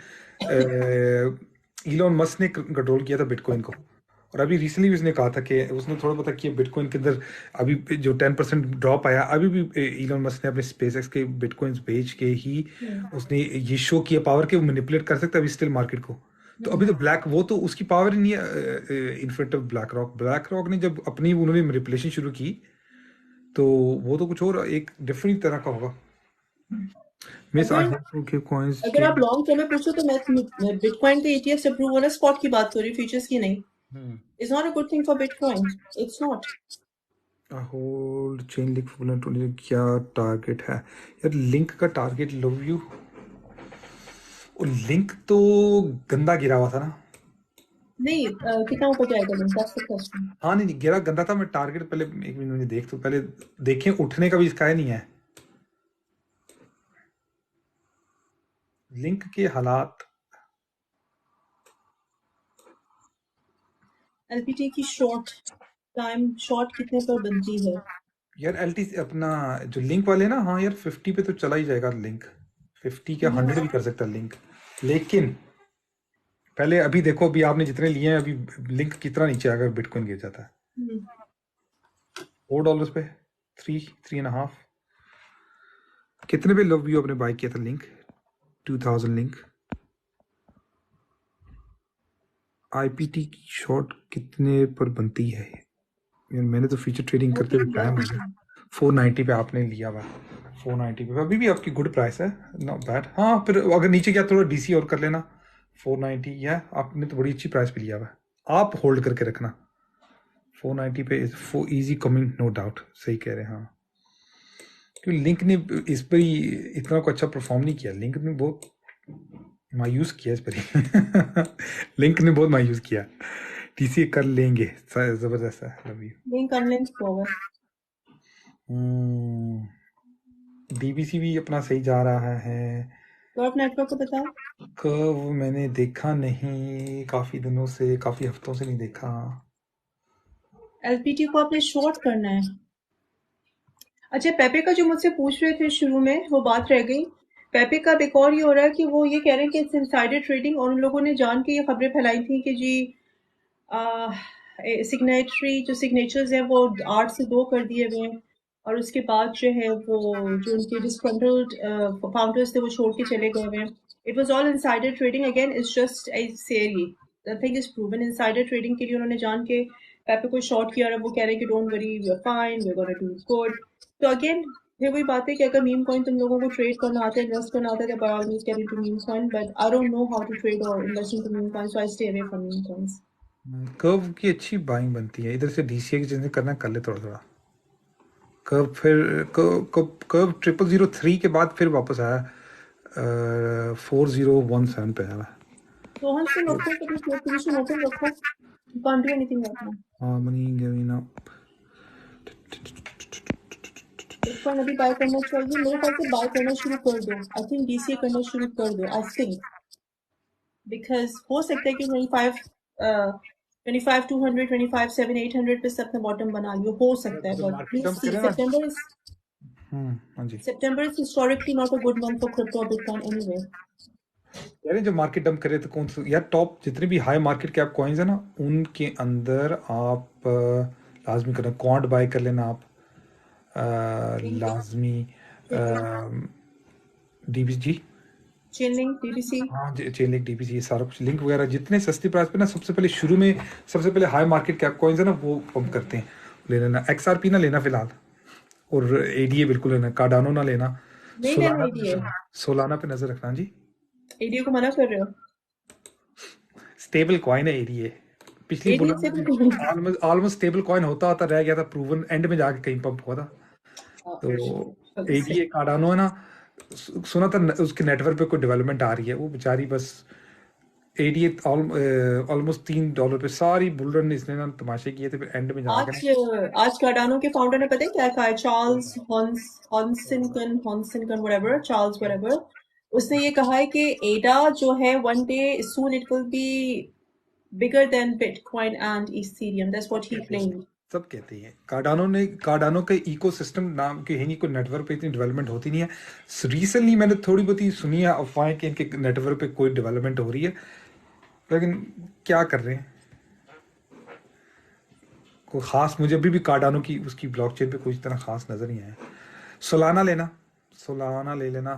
इलॉन मस्क ने कंट्रोल किया था बिटकॉइन को, और अभी रिसेंटली भी उसने कहा था कि उसने थोड़ा बहुत किया बिटकॉइन के अंदर, अभी जो 10% ड्रॉप आया, अभी भी इलॉन मस्क ने अपने स्पेस एक्स के बिटकॉइंस बेच के ही उसने ये शो किया पावर के वो मैनिपुलेट कर सकता है अभी स्टिल मार्केट को, तो अभी तो ब्लैक, वो तो उसकी पावर ही नहीं है इन्फ्रंट ऑफ ब्लैक रॉक ने जब अपनी उन्होंने मैनिपुलेशन शुरू की, तो वो तो कुछ और एक डिफरेंट तरह का होगा। मिस आई अगर होप के कॉइंस अगर आप लॉन्ग टर्म में पूछो तो मैं बिटकॉइन के ईटीएफ अप्रूव वाला स्पॉट की बात कर रही हूँ, फ्यूचर्स की नहीं। It's not a good thing for Bitcoin. It's not. Hold chain link 20 क्या टारगेट है यार? लिंक का टारगेट लव यू, और लिंक तो गंदा गिरा हुआ था ना। नहीं, कितना ऊपर जाएगा लिंक? That's the question. हाँ नहीं नहीं, गिरा गंदा था। मैं टारगेट पहले एक मिनट मुझे देख, तो पहले देखें, उठने का भी इसका है नहीं है लिंक के हालात। एलपीटी की शॉर्ट टाइम शॉर्ट कितने पर बनती है? यार एलटी अपना जो लिंक वाले ना, हाँ यार 50 पे तो चला ही जाएगा लिंक, 50 क्या 100 भी कर सकता है लिंक। लेकिन पहले अभी देखो, अभी आपने जितने लिए हैं, अभी लिंक कितना नीचे अगर बिटकॉइन गिर जाता है $4 पे, 3.5। कितने पे लव यू आपने बाय किया था लिंक? 2000 लिंक। आईपीटी की शॉर्ट कितने पर बनती है यार? मैंने तो फ्यूचर ट्रेडिंग करते हुए टाइम हो गया। 490 पे आपने लिया हुआ, 490 पे अभी भी आपकी गुड प्राइस है, नॉट बैड। हाँ फिर अगर नीचे गया थोड़ा डीसी और कर लेना। 490 है, आपने तो बड़ी अच्छी प्राइस पे लिया हुआ, आप होल्ड करके रखना। 490 पे is for easy coming, no doubt, सही कह रहे हैं। हाँ क्योंकि लिंक ने इस पर ही इतना को अच्छा परफॉर्म नहीं किया, लिंक ने बहुत मायूस किया इस पर ही लिंक ने बहुत मायूस किया। टीसी कर लेंगे, जबरदस्त है, लव यू। लिंक अनलिंक होगा। डीबीसी भी अपना सही जा रहा है। कर्व नेटवर्क को बताओ। कर्व मैंने देखा नहीं काफी दिनों से, काफी हफ्तों से नहीं देखा। एलपीटी को आपने शॉर्ट करना है। अच्छा, पेपे का जो मुझसे पूछ रहे थे शुरू में, वो बात रह गई। पेपे का अब एक और ये हो रहा है कि वो ये कह रहे हैं कि इट्स इनसाइडर ट्रेडिंग, और उन लोगों ने जान के ये खबरें फैलाई थी कि जी सिग्नेटरी जो सिग्नेचर्स हैं वो 8 से 2 कर दिए हुए हैं, और उसके बाद जो है वो जो उनके डिस्ग्रंटल्ड फाउंडर्स थे वो छोड़ के चले गए हुए हैं। It was all insider trading, again it's just a theory, nothing is proven. Insider trading के लिए उन्होंने जान के पेपे को शॉर्ट किया, और वो कह रहे हैं कि don't worry, we are fine, we are gonna do good. तो अगेन फिर वही बात है कि अगर मीम कॉइन तुम लोगों को ट्रेड करना आता है, इन्वेस्ट करना आता है, तो by all means get into meme coin, but I don't know how to trade और invest into meme coin, so I stay away from meme coins. Curve की अच्छी बाइंग बनती है इधर से, डीसीए की जिसने करना कर ले थोड़ा थोड़ा। कर्व फिर कर्व 0003 के बाद फिर वापस आया 4017 पे आया। सोहन से रखो, कभी ट्रेड पोजीशन ओपन रखो, you can't do anything right now. Harmony Gavin up. Bitcoin अभी बाय करना चाहिए, मेरे ख्याल से बाय करना शुरू कर दो। आई थिंक डीसीए करना शुरू कर दो, आई थिंक, बिकॉज हो सकता है कि 25 200 25 7 800 पे से अपना बॉटम बना लियो, हो सकता है, जब बट मार्केट यू डंप सी करे ना। हाँ जी। September is historically not a good month for crypto or Bitcoin anyway. यार जब मार्केट डंप करे तो कौन सा यार, टॉप जितने भी हाई मार्केट कैप कॉइन्स है ना, उनके अंदर आप लाजमी करना, क्वांट बाय कर लेना आप, लाजमी। DBG, Chainlink, DBC. हाँ चेन लिंक, डीबीजी, ये सारा कुछ लिंक वगैरह जितने सस्ती प्राइस पे ना, सबसे पहले शुरू में सबसे पहले हाई मार्केट कैप कॉइन्स है ना, वो पंप करते हैं, ले लेना। एक्सआरपी ना लेना फिलहाल, और एडीए बिल्कुल लेना, कार्डानो ना लेना। नहीं लेना ADA. सोलाना पे नजर रखना जी। ADA को मना कर रहे हो? स्टेबल कॉइन है एडीए, पिछली ADA बुलियन से में भी ऑलमोस्ट ऑलमोस्ट स्टेबल कॉइन होता होता रह गया था, प्रूवन एंड में जाके कहीं पंप हुआ था। तो एडीए कार्डानो है ना, सुना था उसके नेटवर्क पे कोई डेवलपमेंट आ रही है, वो बेचारी बस एडीए ऑलमोस्ट $3 पे सारी बुलरन इसने ना तमाशे किए थे, फिर एंड में जाके आज कार्डानो के फाउंडर ने पता है क्या कहा है? चार्ल्स हॉन्सिनकन व्हाटएवर, चार्ल्स व्हाटएवर, उसने ये कहा है कि एडा जो है one day soon it will be bigger than bitcoin and Ethereum, that's what he claimed. सब कहते हैं। कार्डानो के इकोसिस्टम नाम के है नहीं, कोई नेटवर्क पे इतनी डेवलपमेंट होती नहीं है। रिसेंटली मैंने थोड़ी बहुत ही सुनी है अफवाहें कि इनके नेटवर्क पे कोई डेवलपमेंट हो रही है, लेकिन क्या कर रहे हैं कोई खास, मुझे अभी भी कार्डानो की उसकी ब्लॉकचेन पे कोई इतना खास नजर नहीं आया। सोलाना लेना, सोलाना ले लेना।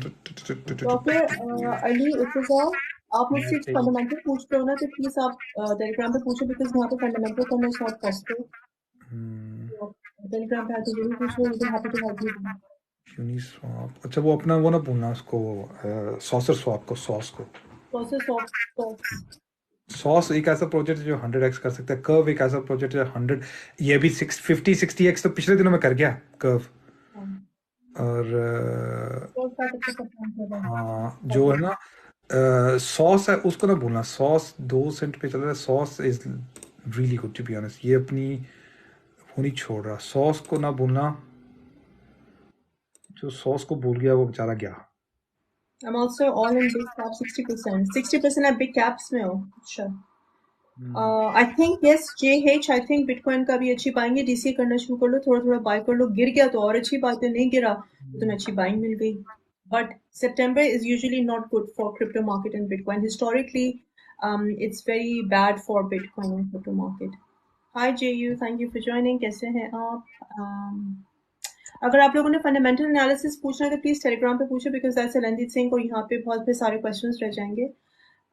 डॉक्टर अली इर्तिजा, आप मुझसे फंडामेंटल पूछते हो ना, तो प्लीज आप टेलीग्राम पे पूछो, बिकॉज यहाँ पे फंडामेंटल करना इज नॉट पॉसिबल। टेलीग्राम पे आके जरूर पूछो, we happy to help you. Uniswap, अच्छा वो अपना वो ना भूलना उसको, सॉसर स्वैप को, सॉस को। प्रोसेस ऑफ सॉस एक ऐसा प्रोजेक्ट है जो 100x कर सकता है, कर्व एक ऐसा प्रोजेक्ट है 100, ये भी 50-60x तो पिछले दिनों में कर गया कर्व। हाँ, और तो उसका कितना सपोर्ट कर रहा हाँ जो है ना सॉस है उसको ना भूलना, सॉस 2 सेंट पे चल रहा है, sauce is really good to be honest, ये अपनी वो नहीं छोड़ रहा, सॉस को ना भूलना, जो सॉस को भूल गया वो बेचारा गया। I'm also all in big cap 60%. 60% आप big caps में हो? अच्छा। I think yes, JH, I think Bitcoin का भी अच्छी पाएंगे, DCA करना शुरू कर लो, थोड़ा थोड़ा बाय कर लो, गिर गया तो और अच्छी बात है, नहीं गिरा तो तुम्हें अच्छी बाइंग मिल गई. But September is usually not good for crypto market and Bitcoin. Historically, it's very bad for Bitcoin and crypto market. Hi JU, thank you for joining. कैसे हैं आप? अगर आप लोगों ने फंडामेंटल एनालिसिस पूछना है तो प्लीज टेलीग्राम पे पूछो, बिकॉज दैट्स रणजीत सिंह और यहाँ पे बहुत सारे क्वेश्चंस रह जाएंगे.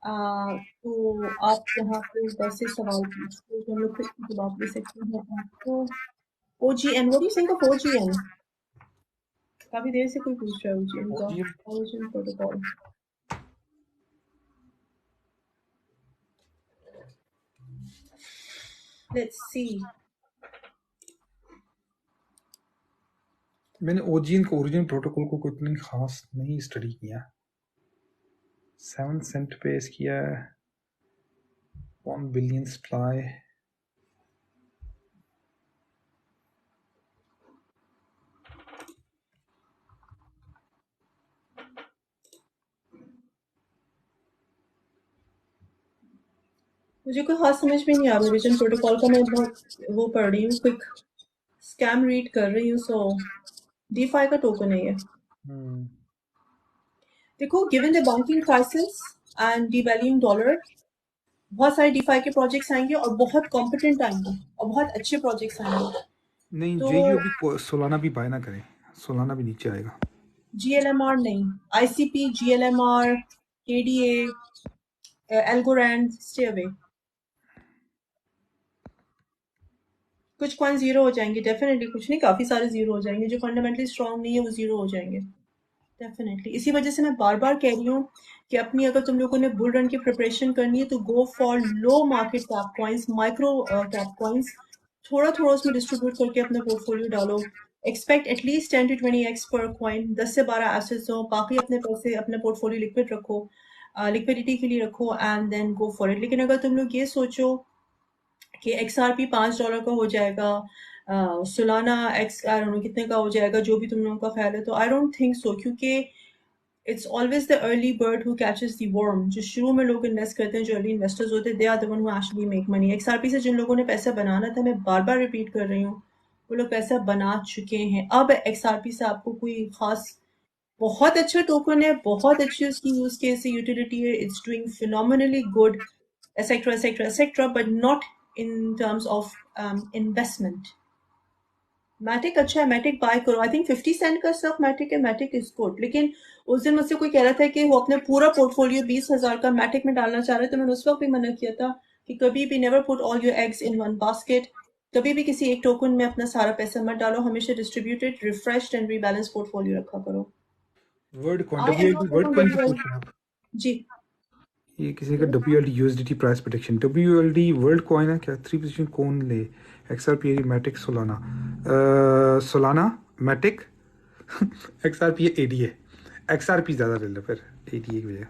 तो आप यहाँ पे वैसे सवाल पूछते हो तो हम लोग फिर जवाब दे सकते हैं आपको. OGN, what do you think of OGN? काफी देर से कोई पूछ रहा है OGN का. OGM OGN protocol. Let's see. मैंने ओजीएन को ओरिजिन प्रोटोकॉल को इतनी खास नहीं स्टडी किया, 7 सेंट पे किया है, 1 बिलियन सप्लाई, मुझे कोई खास समझ में नहीं आ रहा ओरिजिन प्रोटोकॉल का. मैं बहुत वो पढ़ रही हूँ, क्विक स्कैम रीड कर रही हूँ. सो DeFi का टोकन है ये. देखो, given the banking crisis and devaluing dollar, बहुत सारे DeFi के प्रोजेक्ट्स आएंगे और बहुत कॉम्पिटेंट आएंगे और बहुत अच्छे प्रोजेक्ट्स आएंगे. नहीं तो जेयू अभी सोलाना भी बाय ना करें, सोलाना भी नीचे आएगा. GLMR नहीं, ICP, GLMR, KDA, Algorand, stay away. कुछ कॉइन जीरो हो जाएंगे डेफिनेटली, कुछ नहीं, काफी सारे जीरो हो जाएंगे. जो फंडामेंटली स्ट्रांग नहीं है वो जीरो हो जाएंगे डेफिनेटली. इसी वजह से मैं बार बार कह रही हूँ कि अपनी अगर तुम लोगों ने बुल रन की प्रिपरेशन करनी है तो go for low market cap coins, micro cap coins. थोड़ा थोड़ा उसमें डिस्ट्रीब्यूट करके अपना पोर्टफोलियो डालो. एक्सपेक्ट एटलीस्ट 10 to 20x पर कॉइन, 10 से 12 एसेट्स हो, बाकी अपने पैसे अपने पोर्टफोलियो लिक्विड रखो, लिक्विडिटी के लिए रखो and then go for it. लेकिन अगर तुम लोग ये सोचो कि XRP $5 का हो जाएगा, Solana x I don't no कितने का हो जाएगा, जो भी तुम लोगों का ख्याल है, तो आई डोंट थिंक सो. क्योंकि it's always the early bird who catches the worm. जो शुरू में लोग इन्वेस्ट करते हैं, जो अर्ली इन्वेस्टर्स होते हैं, they are the one who actually make money. XRP से जिन लोगों ने पैसा बनाना था, मैं बार बार रिपीट कर रही हूँ, वो लोग पैसा बना चुके हैं. अब XRP से आपको कोई खास, बहुत अच्छा टोकन है, बहुत अच्छी उसकी यूज केस है, यूटिलिटी है, it's doing phenomenally good, etcetera etcetera etcetera, but not in terms of investment. Matic अच्छा है, मैटिक बाय करो. आई थिंक 50 सेंट का स्टॉक मैटिक है, मैटिक इज गुड. लेकिन उस दिन मुझसे कोई कह रहा था कि वो अपने पूरा पोर्टफोलियो 20,000 का मैटिक में डालना चाह रहे, तो मैंने उस वक्त भी मना किया था कि कभी भी never put all your eggs in one basket. कभी भी किसी एक टोकन में अपना सारा पैसा मत डालो, हमेशा distributed, refreshed and rebalance portfolio रखा करो. Word coin I am WLD, not word about coin की डब्ल्यू. पूछ रहे हैं आप? जी. ये किसी का WLD USDT price protection, WLD world coin है क्या? 3 पोजीशन कौन ले? XRP, Matic, Solana, Solana, Matic, XRP, ADA. XRP ज्यादा ले लो फिर, एडीए की वजह.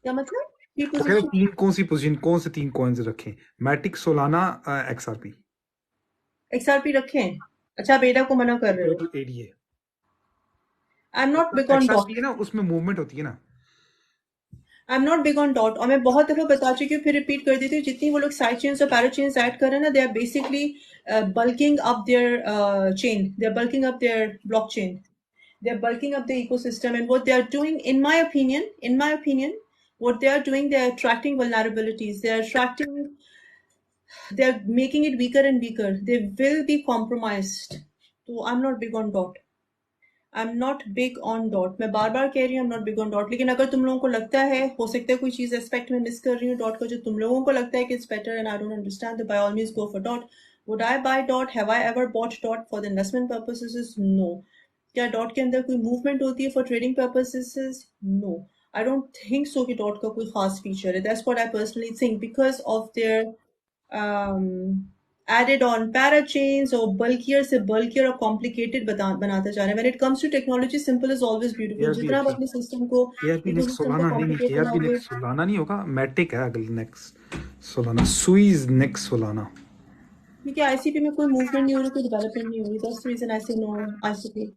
क्या मतलब? थ्री वो कह रहे पोजीशन. तीन कौन सी पोजीशन, कौन से 3 कॉइन्स रखें? मैटिक, सोलाना, एक्सआरपी. XRP रखें? अच्छा, आप एडा को मना कर रहे हो. ADA. I am not big on XRP dot. है ना, उसमें मूवमेंट होती है ना. I am not big on dot, और मैं बहुत दफा बता चुकी हूँ, फिर रिपीट कर देती हूँ. जितनी वो लोग साइड चेन्स और पैरा चेन्स ऐड कर रहे हैं ना, they are basically bulking up their chain. They're bulking up their blockchain. They're bulking up the ecosystem. And what they are doing, in my opinion, what they are doing, they are attracting vulnerabilities. They are making it weaker and weaker. They will be compromised. So I'm not big on dot. I am not big on dot. मैं बार बार कह रही हूँ, I am not big on dot. लेकिन अगर तुम लोगों को लगता है, हो सकता है कोई चीज एस्पेक्ट में मिस कर रही हूँ डॉट का, जो तुम लोगों को लगता है कि it's better and I don't understand, by all means go for DOT. Would I buy DOT? Have I ever bought DOT for the investment purposes? No. क्या डॉट के अंदर कोई मूवमेंट होती है for trading purposes? No. I don't think so कि DOT का कोई खास फीचर है. That's what I personally think because of their added on parachains or bulkier से bulkier और complicated बनाते जा रहे हैं. When it comes to technology, simple is always beautiful. ARP जितना आप अच्छा, अपने सिस्टम को ARP नेक्स्ट इकोसिस्टम को सोलाना नहीं, कॉम्प्लिकेट ARP बनाओगे. नेक्स्ट सोलाना नहीं होगा, मैटिक है अगली next Solana, Swiss next Solana. क्योंकि आईसीपी में कोई मूवमेंट नहीं हो रही, कोई डेवलपमेंट नहीं हो रही. दैट्स द रीजन आई से नो आईसीपी.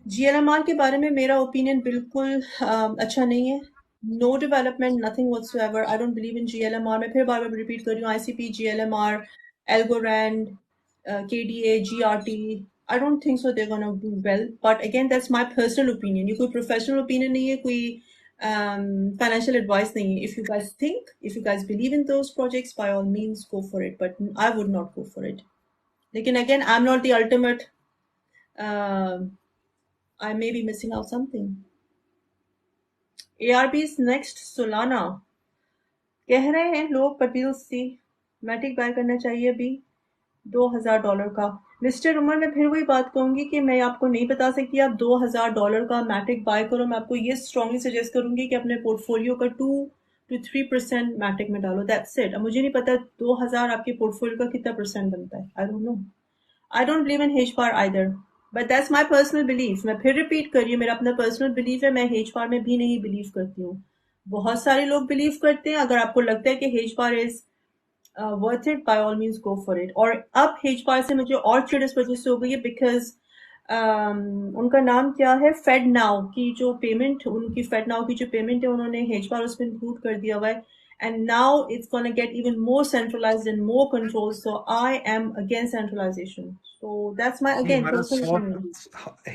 जीएलएमआर के बारे में मेरा ओपिनियन बिल्कुल अच्छा नहीं है. No development, nothing whatsoever. I don't believe in GLMR. मैं फिर बार बार रिपीट कर रही हूँ, ICP, GLMR, Algorand, KDA, GRT, I don't think so they gonna do well. But again that's my personal opinion. ये कोई प्रोफेशनल ओपिनियन नहीं है, कोई financial advice नहीं है. If you guys think, if you guys believe in those projects, by all means go for it, but I would not go for it. लेकिन again, I'm not the ultimate. I may be missing out something. ARB's next Solana. कह रहे हैं लोग, but we'll see. मैटिक bye करना चाहिए अभी $2,000 का. Mister Umar, मैं फिर वही बात कहूंगी कि मैं आपको नहीं बता सकती आप $2,000 का मैटिक बाय करो. मैं आपको ये स्ट्रांगली सजेस्ट करूंगी कि अपने पोर्टफोलियो का 2 to 3% मैटिक में डालो. That's it. अब मुझे नहीं पता 2,000 आपके पोर्टफोलियो का कितना परसेंट बनता है. आई don't no. I don't believe in hedge bar either, but that's my personal belief. मैं फिर रिपीट कर रही हूँ, मेरा अपना पर्सनल बिलीफ है. मैं हेज बार में भी नहीं बिलीव करती हूँ. बहुत सारे लोग बिलीव करते हैं. अगर आपको लगता है कि HBAR is worth it, by all means go for it. और अब हेज बार से मुझे और चिड़ इस वजह से हो गई है बिकॉज उनका नाम क्या है, फेड नाउ की जो पेमेंट, उनकी फेड नाउ की जो पेमेंट है उन्होंने हेज बार उसमें इंक्लूड कर दिया हुआ है. And now it's going to get even more centralized and more controlled. So I am against centralization. So that's my, नहीं, again, हमारा personal opinion.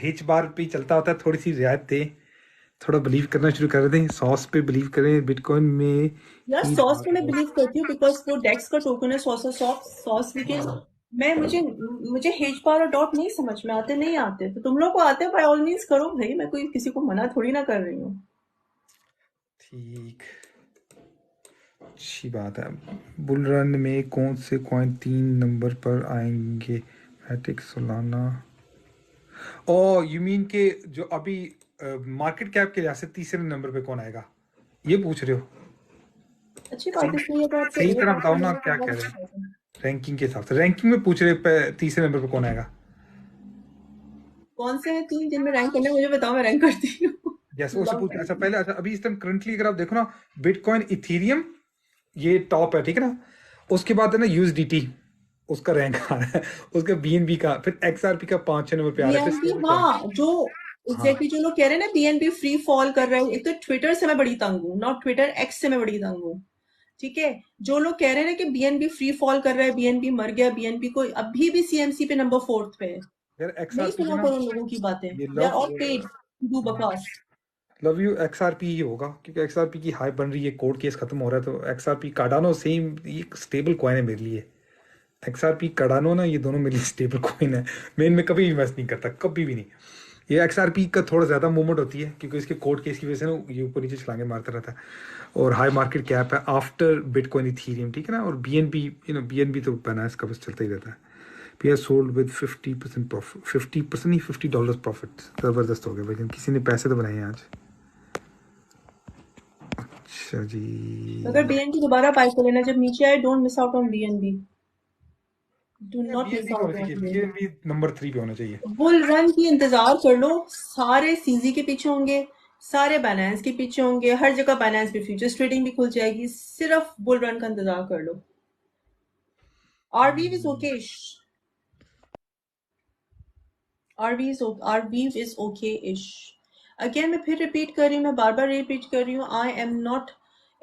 हिच बार पे चलता होता है, थोड़ी सी रियायत दे, थोड़ा बिलीव करना शुरू कर दें, सॉस पे बिलीव करें, बिटकॉइन में यार ही सॉस पे मैं बिलीव करती हूँ बिकॉज वो डेक्स का टोकन है सॉस. लेकिन मैं मुझे हेज बार और डॉट नहीं समझ में आते, नहीं आते. तो तुम लोग को आते हैं, बाय ऑल मीन्स करो भाई. मैं कोई किसी को मना थोड़ी ना कर रही हूँ. ठीक, अच्छी बात है. बुल रन में कौन से कॉइन 3 नंबर पर आएंगे? Matic, Solana. Oh you mean के जो अभी मार्केट कैप के लिहाज से तीसरे नंबर पे कौन आएगा, ये पूछ रहे हो? अच्छी बात है. इसलिए अगर आपको सही एक तरह बात बताओ ना, करना है क्या तो कह बहुत रहे अच्छा हैं है. रैंकिंग के हिसाब से? रैंकिंग में पूछ रहे तीसरे नंबर पे कौन आएगा? कौन से हैं 3 जिनमें रैंक करना है मुझे बताओ, मैं रैंक करती हूँ. जैसे उससे लव पूछ. अच्छा रैंकिंग. पहले, अच्छा अभी इस टाइम करंटली अगर आप देखो ना, बिटकॉइन, इथेरियम ये टॉप है, ठीक है ना. उसके बाद है ना यूएसडीटी, उसका रैंक आ रहा है. उसका बीएनबी का, फिर एक्सआरपी का 5-6 नंबर पे आ रहा है, फिर बीएनबी, स्टेबल कॉइन. हाँ, जो हाँ, एग्जैक्टली जो लोग कह रहे हैं ना बीएनबी फ्री फॉल कर रहा है, एक तो ट्विटर से मैं बड़ी तंग हूँ, नॉट ट्विटर एक्स से मैं बड़ी तंग हूँ. ठीक है. जो लोग कह रहे हैं ना कि बीएनबी फ्री फॉल कर रहा है, बीएनबी मर गया, बीएनबी को अभी भी सीएमसी पे नंबर 4 पे है. यार नहीं एक्सआरपी सुना ना, करो उन लोगों की बातें. ये they are all paid to do बकवास. लव यू एक्सआरपी ही होगा, क्योंकि एक्सआरपी की हाइप बन रही है, कोर्ट केस खत्म हो रहा है, तो एक्सआरपी, कार्डानो सेम, ये स्टेबल कॉइन है मेरे लिए. एक्सआरपी, कार्डानो ना, ये दोनों मेरे लिए स्टेबल कॉइन है. मैं इनमें कभी इन्वेस्ट नहीं करता, कभी भी नहीं. ये एक्सआरपी का थोड़ा ज़्यादा मूवमेंट होती है क्योंकि इसके कोर्ट केस की वजह से ना ये ऊपर नीचे छलांगे मारता रहता है, और हाई मार्केट कैप है आफ्टर बिटकॉइन, इथेरियम, ठीक है ना. और बीएनबी, बीएनबी तो बनास का बस चलता ही रहता है. P R sold with 50% profit, 50% नहीं, $50 प्रॉफिट. ज़बरदस्त हो गया भाई, किसी ने पैसे तो बनाए हैं आज. अच्छा जी, अगर बीएनबी दोबारा बाय कर लेना जब नीचे आए, don't miss out on BNB. Do not miss BNB का आउट होना ऑन चाहिए, बीएनबी. बीएनबी नंबर 3 पे होना चाहिए. बुल रन की इंतजार कर लो. सारे सीजी के पीछे होंगे, सारे बाइनेंस के पीछे होंगे, हर जगह बाइनेंस पे फ्यूचर्स ट्रेडिंग भी खुल जाएगी. सिर्फ बुल रन का इंतजार कर लो. आरवीव इज ओके. आरवीव इज ओके इश. अगेन मैं फिर रिपीट कर रही हूँ, मैं बार बार रिपीट कर रही हूँ. I am not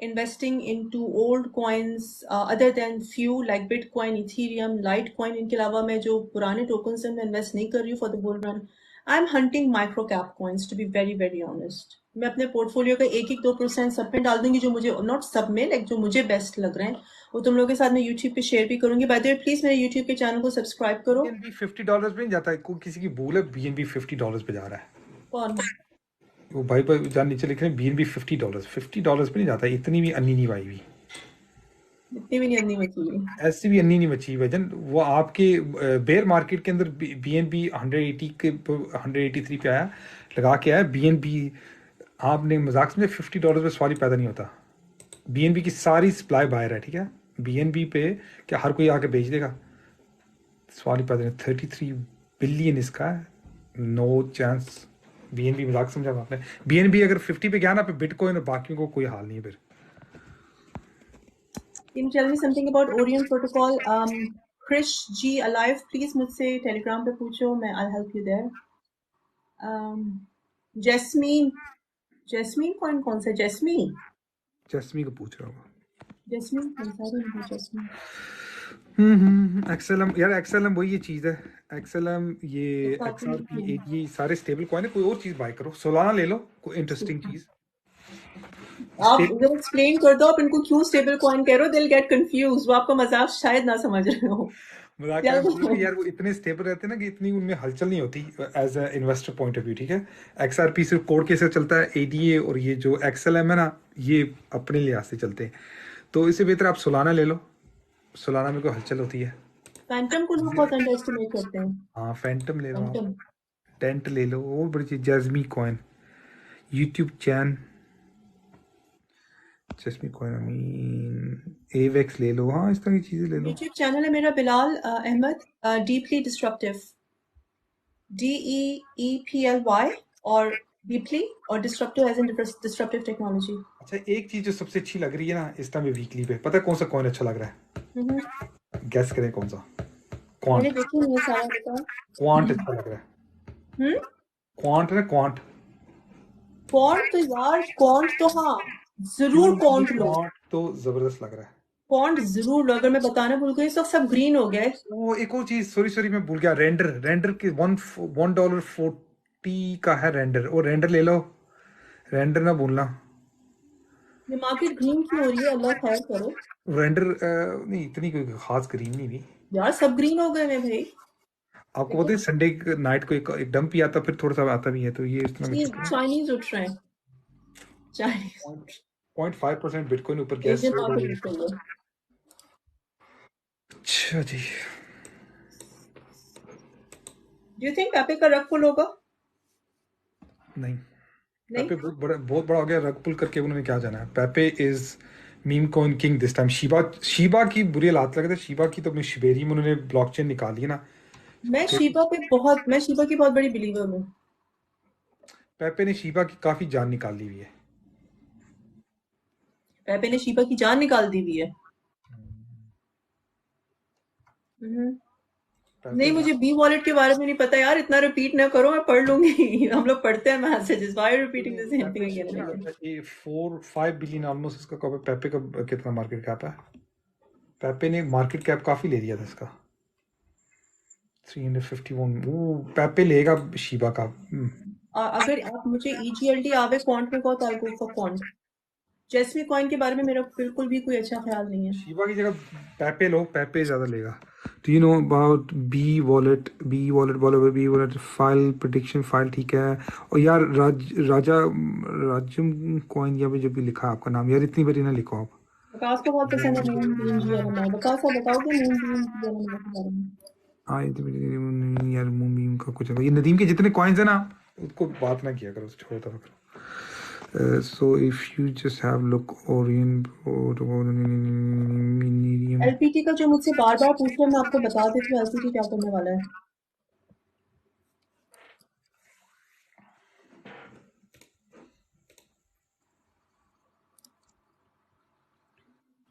investing into old coins other than few like Bitcoin, Ethereum, Litecoin. इनके अलावा मैं जो पुराने टोकन से मैं इन्वेस्ट नहीं कर रही हूँ for the bull run. I am hunting micro cap coins to be very very honest. मैं अपने पोर्टफोलियो का 1-2% सब में डाल दूंगी, जो मुझे, नॉट सब में, लाइक जो मुझे बेस्ट लग रहे हैं, वो तुम लोगों के साथ मैं यूट्यूब पे शेयर भी करूंगी. बाय द वे प्लीज मेरे यूट्यूब के चैनल को सब्सक्राइब करो. बीएनबी $50 पे नहीं जाता है, कोई किसी की भूल है, बीएनबी $50 पे जा रहा है. कौन? वो भाई भाई जान नीचे लिख रहे हैं बीएनबी $50 पे नहीं जाता. इतनी भी अन्नी नहीं भाई भी, इतनी भी नहीं अंधी मची. ऐसी भी अन्नी नहीं बची वजन. वो आपके बेयर मार्केट के अंदर बीएनबी 183 पे आया, लगा के आया बीएनबी. आपने मजाक समझे, $50 पे सवाल ही पैदा नहीं होता। BNB की सारी सप्लाई बाहर है, ठीक है। BNB पे क्या हर कोई आके बेच देगा? सवाल ही पैदा नहीं। 33 बिलियन इसका है, नो चांस। BNB मजाक समझा आपने? BNB अगर 50 पे गया ना, पे बिटकॉइन और बाकियों को कोई हाल नहीं है फिर। Can you tell me something about Orient Protocol? Krish G alive, please मुझसे टेलीग्राम पे पूछो, मैं I'll help you there. Jasmine कौन कौन सा जैस्मीन जैस्मी को पूछ रहा हूँ। जैस्मीन कौन सा है जैस्मीन? XLM यार, XLM वही ये चीज़ है। XLM ये XRP ये सारे स्टेबल कॉइन है। कोई और चीज़ बाय करो, सोलाना ले लो, कोई इंटरेस्टिंग चीज़। आप अगर एक्सप्लेन कर दो आप इनको क्यों स्टेबल कॉइन कह रहे हो, दिल गेट कंफ्यूज, वो आपका मजाक शायद ना समझ रहे हो। मजाक यार, वो इतने स्टेबल रहते हैं ना कि इतनी उनमें हलचल नहीं होती as a investor point of view, ठीक है। XRP सिर्फ कोड के साथ चलता है, ADA और ये जो XLM है ना, ये अपने लिहाज से चलते हैं। तो इससे बेहतर आप सोलाना ले लो, सोलाना में कोई हलचल होती है। फैंटम को लोग बहुत अंडर एस्टिमेट करते हैं। हाँ, फैंटम ले लो आप, फैंटम टेंट ले लो, और बड़ी चीज जैस्मी कॉइन, यूट्यूब चैन, जैस्मी कॉइन, एवेक्स ले लो। हाँ, इस तरह की चीजें ले लो। यूट्यूब चैनल है मेरा Bilal Ahmed, deeply disruptive, DEEPLY, और डीपली और disruptive as in disruptive technology. अच्छा, एक चीज जो सबसे अच्छी लग रही है ना इस टाइम वीकली पे, पता है कौन सा कॉइन अच्छा लग रहा है? गैस करें कौन सा? मैंने क्वांट। देखी नहीं है सारा, बताओ। क्वांट अच्छा लग रहा है। क्वांट है ना, क्वांट। क्वांट तो यार, क्वांट तो हाँ जरूर क्वांट लो, क्वांट तो जबरदस्त लग रहा है। क्वांट जरूर लो। अगर मैं बताना भूल गई तो सब ग्रीन हो गए। वो एक और चीज, सॉरी मैं भूल गया, रेंडर के $1.40 का है रेंडर, वो रेंडर ले लो, रेंडर ना भूलना। ये मार्केट ग्रीन क्यों हो रही है, अल्लाह खैर करे। रेंडर नहीं, इतनी कोई खास ग्रीन नहीं थी यार सब ग्रीन हो गए मैं भाई। आपको पता है। संडे नाइट को एक डंप ही आता, फिर थोड़ा सा आता भी है, तो ये चाइनीज उठ रहे हैं, चाइनीज 0.5% बिटकॉइन ऊपर गैस। एशियन मार्केट उठ रही है। अच्छा जी। डू यू थिंक पेपे का रग पुल होगा? नहीं, नहीं, पेपे बहुत बड़ा हो गया, रग पुल करके उन्होंने क्या जाना है। Pepe is meme coin king this time. Shiba की बुरी हालात लगे थे। शीबा की तो अपनी शिबेरी में उन्होंने ब्लॉकचेन निकाली है ना। मैं शीबा की बहुत बड़ी बिलीवर हूँ। पेपे ने शीबा की काफी जान निकाल ली हुई है। पेपे ने शीबा की जान निकाल दी हुई है। नहीं, मुझे बी वॉलेट के बारे में नहीं पता यार, इतना रिपीट ना करो, मैं पढ़ लूंगी। हम लोग पढ़ते हैं messages, why repeating the same thing again and again. ये 4-5 बिलियन ऑलमोस्ट इसका कब है। पेपे का कितना मार्केट कैप है? पेपे ने मार्केट कैप काफी ले लिया था इसका, 351। वो पेपे लेगा शीबा का। अगर आप मुझे EGLD आवे क्वांट में कहो तो आई गो फॉर क्वांट। जैस्मी कॉइन के बारे में मेरा बिल्कुल भी कोई अच्छा ख्याल नहीं है। शीबा की जगह पेपे लो, पेपे ज्यादा लेगा। Do you know about B wallet file prediction file, ठीक है। और यार राजम कॉइन, या जो भी लिखा है आपका नाम, यार इतनी बारी ना लिखो आप। विकास को बहुत पसंद है मून बीन GLMI। विकास आप बताओगे मून बीन GLMI के बारे में? हाँ, यार मुमीम का कुछ है। ये नदीम के जितने कॉइन्स है ना, उसको बात ना किया करो, छोड़ता करो। So if you just have look Orient LPT का जो मुझसे बार बार पूछ रहा है, मैं आपको बता देती हूँ LPT क्या करने वाला है।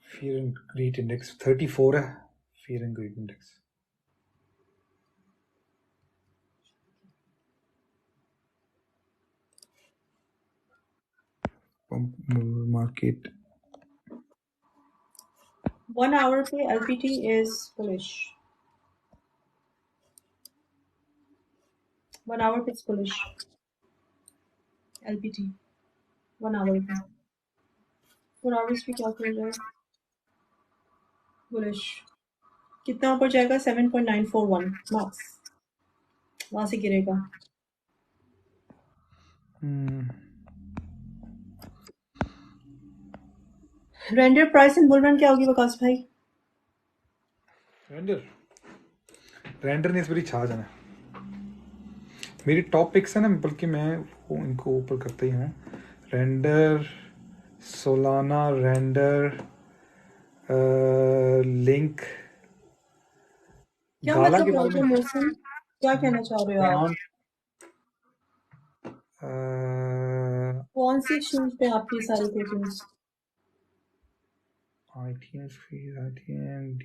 Fear and Greed Index 34 है, Fear and Greed Index। Market 1 hour पे LPT is bullish। 1 hour पे it's bullish LPT 1 hour पे। 4 hours पे क्या कर रहा है? bullish। कितना ऊपर जाएगा? 7.941 मैक्स, वहां से गिरेगा। Render price in bull run क्या होगी विकास भाई? रेंडर ने इस बारी छा जाना। मेरी टॉप पिक्स है ना, बल्कि मैं वो इनको ऊपर करते ही हूँ। रेंडर, सोलाना रेंडर, लिंक, क्या गाला के मतलब बारे राजा में मौसम, क्या कहना चाह रहे हो आप? कौन सी एक्सचेंज पे आपकी सारी टोकन्स? आईटीएम फीस, आईटीएम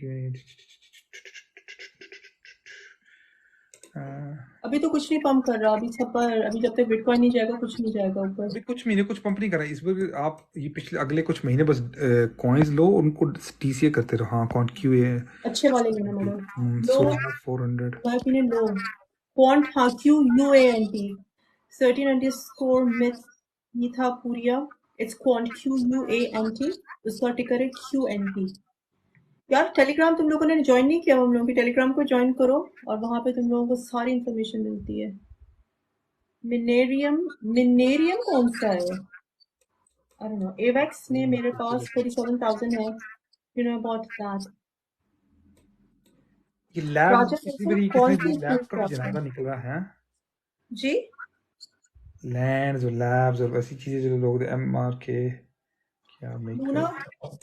अभी तो कुछ नहीं पंप कर रहा, अभी सब पर, अभी जब तक बिटकॉइन नहीं जाएगा कुछ नहीं जाएगा ऊपर। अभी कुछ महीने कुछ पंप नहीं कर रहा है इस बार। आप ये पिछले अगले कुछ महीने बस कॉइन्स लो और उनको टीसीए करते रहो। हाँ कौन क्यू है अच्छे वाले लेना मगर लो, 400। माय ओपिनियन लो। क्वांट, हाँ, Q U A N T 13 मिथ Mithapuria, it's quant Q U A N T, उसका टिकर है क्यू एन टी। यार टेलीग्राम तुम लोगों ने ज्वाइन नहीं किया, हम लोगों की टेलीग्राम को ज्वाइन करो और वहां पे तुम लोगों को सारी इंफॉर्मेशन मिलती है। मिनेरियम, मिनेरियम कौन सा है? आई डोंट नो। एवेक्स में मेरे पास 47,000 है, यू नो अबाउट दैट। ये लैब राजा कितनी मौसम बड़ी कौन कितनी सी लैब चीज का पे भी आपका? जनाजा निकल रहा है। जी, लैंड्स और लैब्स और ऐसी चीजें जो लोग एमआर के क्या Luna, maker.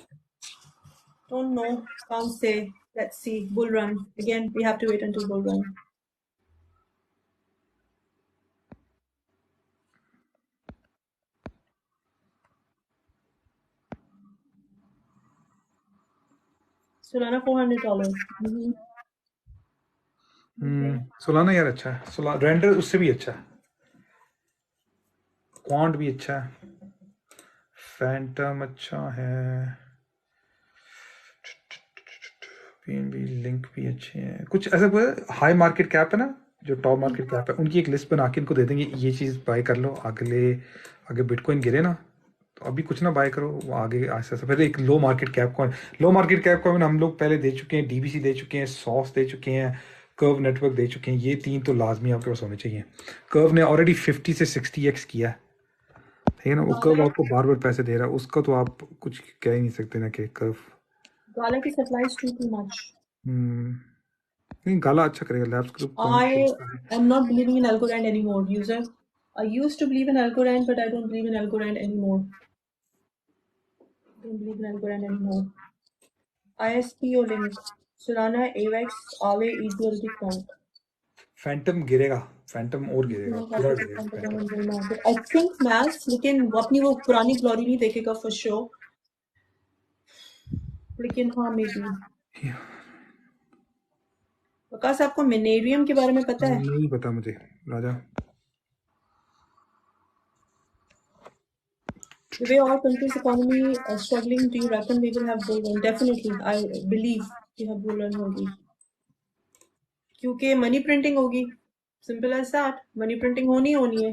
don't know, can't say. Let's see. Bull run. Again, we have to wait until bull run. Solana $400. Solana यार अच्छा है, सोलाना रेंडर उससे भी अच्छा है, क्वांट भी अच्छा है, फैंटम अच्छा है, पीएनबी लिंक भी अच्छे हैं। कुछ ऐसा हाई मार्केट कैप है ना, जो टॉप मार्केट कैप है, उनकी एक लिस्ट बना के इनको दे देंगे, ये चीज़ बाय कर लो, आगे बिटकॉइन गिरे ना तो अभी कुछ ना बाय करो, वो आगे आस्ते आस्ते। फिर एक लो मार्केट कैप कॉइन, लो मार्केट कैप कॉइन हम लोग पहले दे चुके हैं, डीबीसी दे चुके हैं, सॉस दे चुके हैं, कर्व नेटवर्क दे चुके हैं। ये 3 तो लाजमी आपके पास होने चाहिए। कर्व ने ऑलरेडी 50 से 60x किया है, ठीक है ना। वो कर्व आपको बार बार पैसे दे रहा है, उसका तो आप कुछ कह ही नहीं सकते ना कि कर्व। Gala की supply is too much. नहीं गाला अच्छा करेगा, labs group I am not believing in Algorand anymore, user. I used to believe in Algorand, but I don't believe in Algorand anymore. Don't believe in Algorand anymore. ISPO link. Solana, AVAX, Aave, ETLT count. Phantom गिरेगा, Phantom और गिरेगा, पूरा गिरेगा Phantom. I think Max, लेकिन वो अपनी वो पुरानी ग्लोरी नहीं देखेगा for sure. लेकिन हाँ मे बी। वकास आपको मिनेरियम के बारे में पता है? नहीं पता मुझे राजा। The way our country's economy is struggling, do you reckon we will have bull run? Definitely, I believe we have bull run होगी, क्योंकि मनी प्रिंटिंग होगी। Simple as that, money printing होनी है।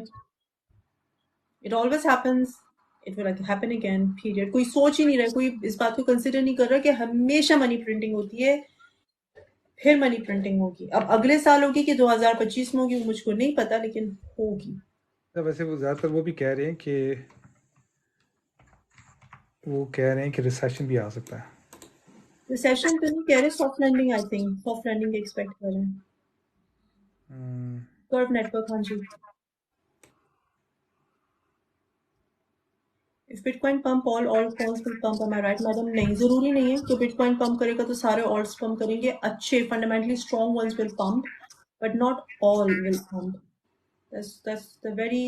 It always happens, it will happen again, period. कोई सोच ही नहीं रहा, कोई इस बात को कंसिडर नहीं कर रहा कि हमेशा मनी प्रिंटिंग होती है, फिर मनी प्रिंटिंग होगी। अब अगले साल होगी कि 2025 में होगी वो मुझको नहीं पता, लेकिन होगी। वैसे वो ज्यादातर वो भी कह रहे हैं कि रिसेशन भी आ सकता है। रिसेशन तो नहीं कह रहे, soft landing, I think soft landing expect कर रहे हैं। कर्व नेटवर्क, हाँ जी। If Bitcoin pump, all altcoins will pump, am I right, madam? नहीं, जरूरी नहीं है कि Bitcoin pump करेगा तो सारे alts pump करेंगे। अच्छे fundamentally strong ones will pump, but not all will pump. That's the very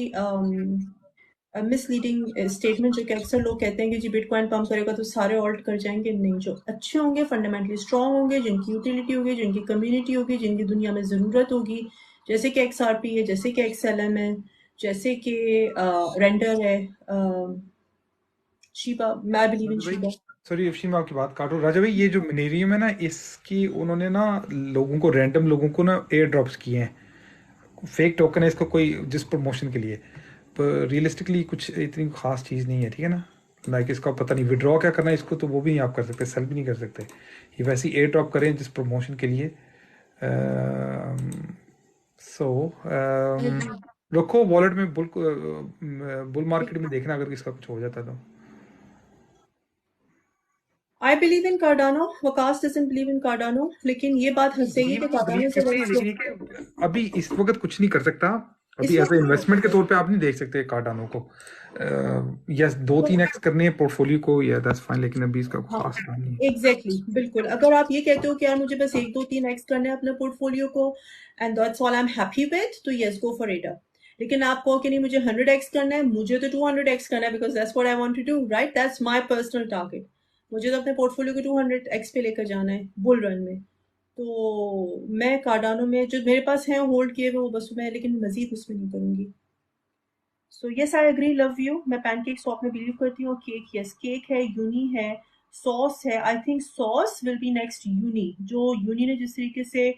misleading statement जो कि अक्सर लोग कहते हैं कि जी Bitcoin pump करेगा तो सारे alt कर जाएंगे। नहीं, जो अच्छे होंगे, fundamentally strong होंगे, जिनकी utility होगी, जिनकी community होगी, जिनकी दुनिया में ज़रूरत होगी, जैसे कि XRP है, जैसे कि XLM है, जैसे कि Render है, शीबा, मैं believe in Shiba. Sorry Afshin, मैं आपकी बात काट रहा हूँ। राजा भाई, ये जो मिनेरियम है ना, इसकी उन्होंने ना लोगों को, रैंडम लोगों को ना एयर ड्रॉप्स किए हैं। फेक टोकन है इसका, कोई जिस प्रमोशन के लिए, पर रियलिस्टिकली कुछ इतनी खास चीज़ नहीं है, ठीक है ना। लाइक इसका पता नहीं विड्रॉ क्या करना है इसको, तो वो भी नहीं आप कर सकते, सेल भी नहीं कर सकते। ये वैसे एयर ड्रॉप करें जिस प्रमोशन के लिए। सो रखो वॉलेट में, बुल मार्केट में देखना अगर इसका कुछ हो जाता तो। I believe in Cardano, Waqas doesn't believe in Cardano, लेकिन ये बात हंसेगी कि कार्डानो से लेकिन अभी इस वक्त कुछ नहीं कर सकता, अभी इसमें ऐसे इन्वेस्टमेंट के तौर पे आप नहीं देख सकते कार्डानो को। यस, 2-3x करने हैं पोर्टफोलियो को, या दैट्स फाइन, लेकिन अभी इसका हाँ खास प्लान नहीं है। एग्जैक्टली बिल्कुल, अगर आप ये कहते हो कि यार मुझे बस 1 2 3 एक्स करना है अपने पोर्टफोलियो को and that's all I am happy with, तो यस गो फॉर इट। लेकिन आप कहो कि नहीं मुझे 100 एक्स करना है, मुझे तो 200 एक्स करना है because that's what I want to do, right, that's my personal target. मुझे तो अपने पोर्टफोलियो को 200 एक्स पे लेकर जाना है बुल रन में। तो मैं कार्डानो में जो मेरे पास है होल्ड किए हुए वो बस मैं, लेकिन मजीद उसमें नहीं करूंगी। So yes I agree, love you. मैं पैनकेक शॉप में बिलीव करती हूँ। केक यस केक है, यूनी है, सॉस है। I think sauce will be next uni. जो यूनी ने जिस तरीके से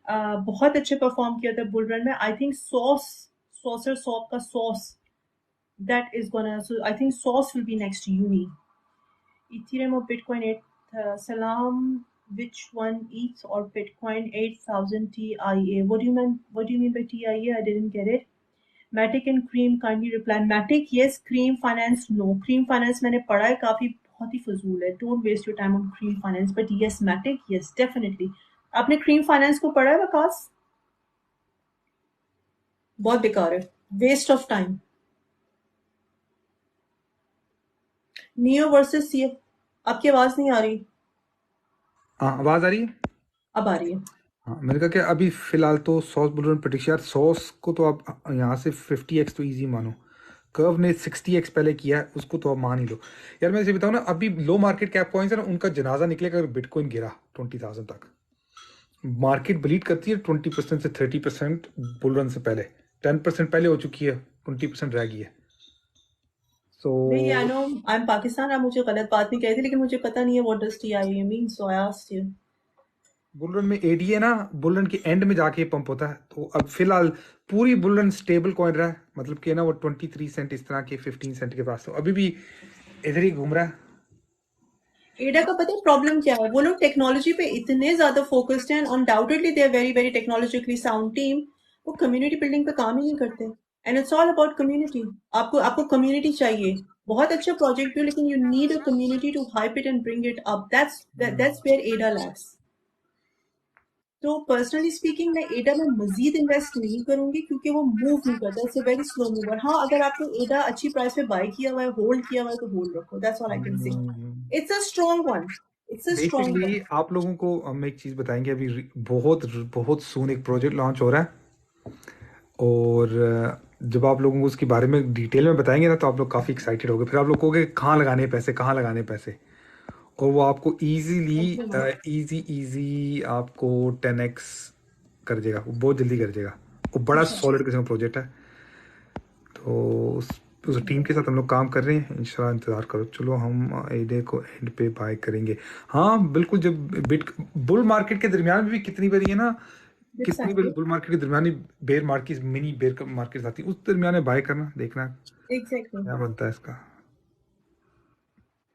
बहुत अच्छे परफॉर्म किया था बुल रन में, I think sauce, Saucer swap का sauce, that is gonna, so I think sauce will be next Uni. Ethereum or Bitcoin 8, Salam, which one eats, or Bitcoin 8000 TIA? What do you mean? What do you mean by TIA? I didn't get it. Matic and Cream kindly reply. Matic yes, Cream Finance no. Cream Finance मैंने पढ़ा है काफी, बहुत ही फजूल है. Don't waste your time on Cream Finance. But yes, Matic yes, definitely. आपने Cream Finance को पढ़ा है वकास? बहुत बेकार है. Waste of time. Neo versus CF. आपकी आवाज नहीं आ रही. हाँ, आवाज आ रही है? अब आ रही है. हाँ, मैंने कहा कि अभी फिलहाल तो सॉस बोल रहे हैं प्रेडिक्शन। यार सॉस को तो आप यहाँ से 50x तो इजी मानो। कर्व ने 60x पहले किया है, उसको तो आप मान ही लो। यार मैं इसे बताऊँ ना, अभी लो मार्केट कैप कॉइन्स है ना, उनका जनाजा निकलेगा अगर बिटकॉइन गिरा 20,000 तक। मार्केट ब्लीड करती है 20% से 30% बुल रन से पहले। 10% पहले हो चुकी है, 20% रह गई है। सो नहीं, I know I am Pakistan, आप मुझे गलत बात नहीं कही थी, लेकिन मुझे पता नहीं है what does TIA mean, so I asked you. Bull run में एडीए ना, बुल रन के एंड में जाके पंप होता है। तो अब फिलहाल पूरी बुल रन स्टेबल कॉइन रहा है, मतलब कि ना वो 23 सेंट इस तरह के 15 सेंट के पास, तो अभी भी इधर ही घूम रहा है। एडा का पता है प्रॉब्लम क्या है? वो लोग टेक्नोलॉजी पे इतने ज्यादा फोकस्ड हैं, undoubtedly they are very very technologically sound team, वो कम्युनिटी बिल्डिंग पे काम ही नहीं करते। And it's all about community. आपको आपको कम्युनिटी चाहिए। बहुत अच्छा प्रोजेक्ट भी हो, लेकिन you need a community to hype it and bring it up, that's where Ada lacks. तो पर्सनली स्पीकिंग मैं एडा में मजीद इन्वेस्ट नहीं करूंगी, क्योंकि वो मूव नहीं करता, it's a very slow mover. हाँ, अगर आपने एडा अच्छी प्राइस पे बाय किया हुआ है, होल्ड किया हुआ है, तो होल्ड रखो, that's all I can say. It's a strong one, it's a strong basically one. आप लोगों को हम एक चीज बताएंगे, अभी बहुत बहुत सून एक प्रोजेक्ट लॉन्च हो रहा है, और जब आप लोगों को उसके बारे में डिटेल में बताएंगे ना, तो आप लोग काफ़ी एक्साइटेड होगे। फिर आप लोग कहोगे कहाँ लगाने पैसे, कहाँ लगाने पैसे, और वो आपको इजीली इजी इजी आपको 10x कर देगा, वो बहुत जल्दी कर देगा। वो बड़ा सॉलिड किस्म का प्रोजेक्ट है, तो उस टीम के साथ हम लोग काम कर रहे हैं। इंशाल्लाह इंतज़ार करो। चलो हम एडे को एंड पे बाय करेंगे। हाँ बिल्कुल, जब बिट बुल मार्केट के दरमियान में भी कितनी बारी है ना, कितनी बारी बुल मार्केट के दरमियान ही bear market, mini bear market आती है, उस दरमियान में बाय करना, देखना एग्जैक्टली। क्या बनता है इसका।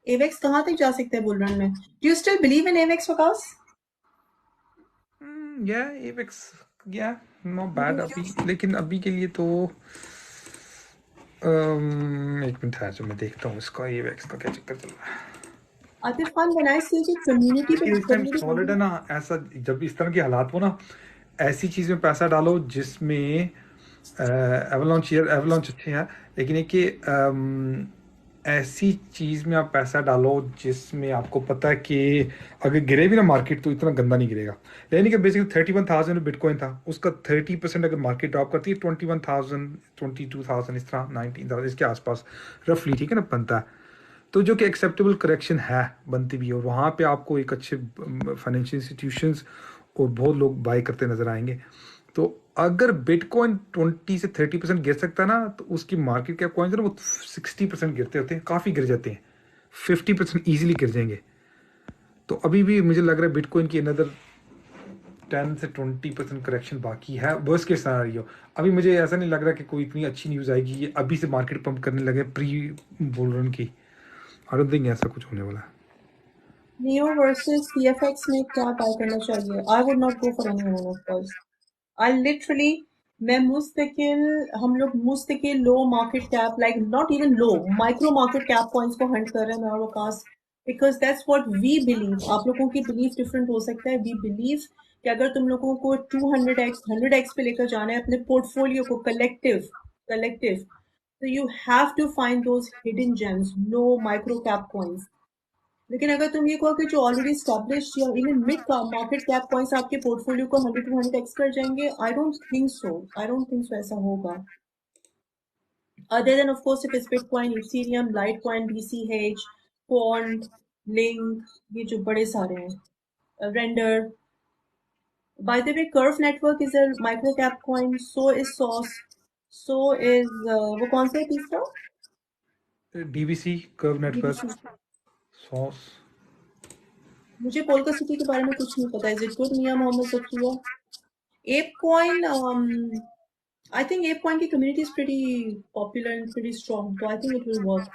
एवेक्स कहाँ तक जा सकते हैं बुल रन में? Do you still believe in Avax Waqas? या एवेक्स, या नॉट बैड अभी, लेकिन अभी के लिए तो एक मिनट है, जो मैं देखता हूँ इसका एवेक्स का क्या चक्कर चल रहा है। आतिफ खान बनाए से कि कम्युनिटी पे लेकिन इस टाइम सॉलिड है ना, ऐसा जब इस तरह के हालात हो ना, ऐसी चीज में पैसा डालो जिसमें एवलॉन्च, एवलॉन्च अच्छे हैं, लेकिन एक कि ऐसी चीज में आप पैसा डालो जिसमें आपको पता है कि अगर गिरे भी ना मार्केट, तो इतना गंदा नहीं गिरेगा। यानी कि बेसिकली 31,000 बिटकॉइन था, उसका 30% अगर मार्केट ड्रॉप करती है 21,000, 22,000 इस तरह, 19,000 इसके आसपास रफली, ठीक है ना, बनता है। तो जो कि एक्सेप्टेबल करेक्शन है, बनती भी है, और वहाँ पे आपको एक अच्छे फाइनेंशियल इंस्टीट्यूशंस और बहुत लोग बाय करते नजर आएंगे। तो अगर बिटकॉइन 20 से 30% गिर सकता है ना, तो उसकी मार्केट कैप कॉइन्स ना वो 60% गिरते होते हैं, काफ़ी गिर जाते हैं, 50% ईजिली गिर जाएंगे। तो अभी भी मुझे लग रहा है बिटकॉइन की अनदर 10 से 20% करेक्शन बाकी है, वर्स्ट केस सिनेरियो। अभी मुझे ऐसा नहीं लग रहा कि कोई इतनी अच्छी न्यूज़ आएगी ये अभी से मार्केट पंप करने लगे प्री बुल रन की। आई डोंट थिंक ऐसा कुछ होने वाला है। नियो वर्सेस सीएफएक्स में क्या बाय करना चाहिए? I would not go for any one of those. I literally, मैं मुस्तकिल, हम लोग मुस्तकिल low market cap, like not even low, micro market cap coins को हंट कर रहे हैं मैं और Waqas, because that's what we believe. आप लोगों की बिलीफ डिफरेंट हो सकता है। वी बिलीव कि अगर तुम लोगों को 200x 100x पे लेकर जाना है अपने पोर्टफोलियो को कलेक्टिव, तो you have to find those hidden gems, low micro cap coins. लेकिन अगर तुम ये कहो कि जो ऑलरेडी स्टैब्लिश या इवन मिड का मार्केट कैप कॉइन्स आपके पोर्टफोलियो को 100 to 100x कर जाएंगे, आई डोंट थिंक सो ऐसा होगा। Other than, of course, if it's Bitcoin, Ethereum, Litecoin, BCH, Quant, Link, ये जो बड़े सारे हैं, Render. By the way, Curve Network is a micro cap coin. So is Sauce. So is वो कौन सा है तीसरा? DBC, curve network, DBC. Sauce. मुझे पोल्का सिटी के बारे में कुछ नहीं पता। Is it good, Miyan Mohammad Zakia? ApeCoin, I think ApeCoin की community is pretty popular and pretty strong, so I think it will work.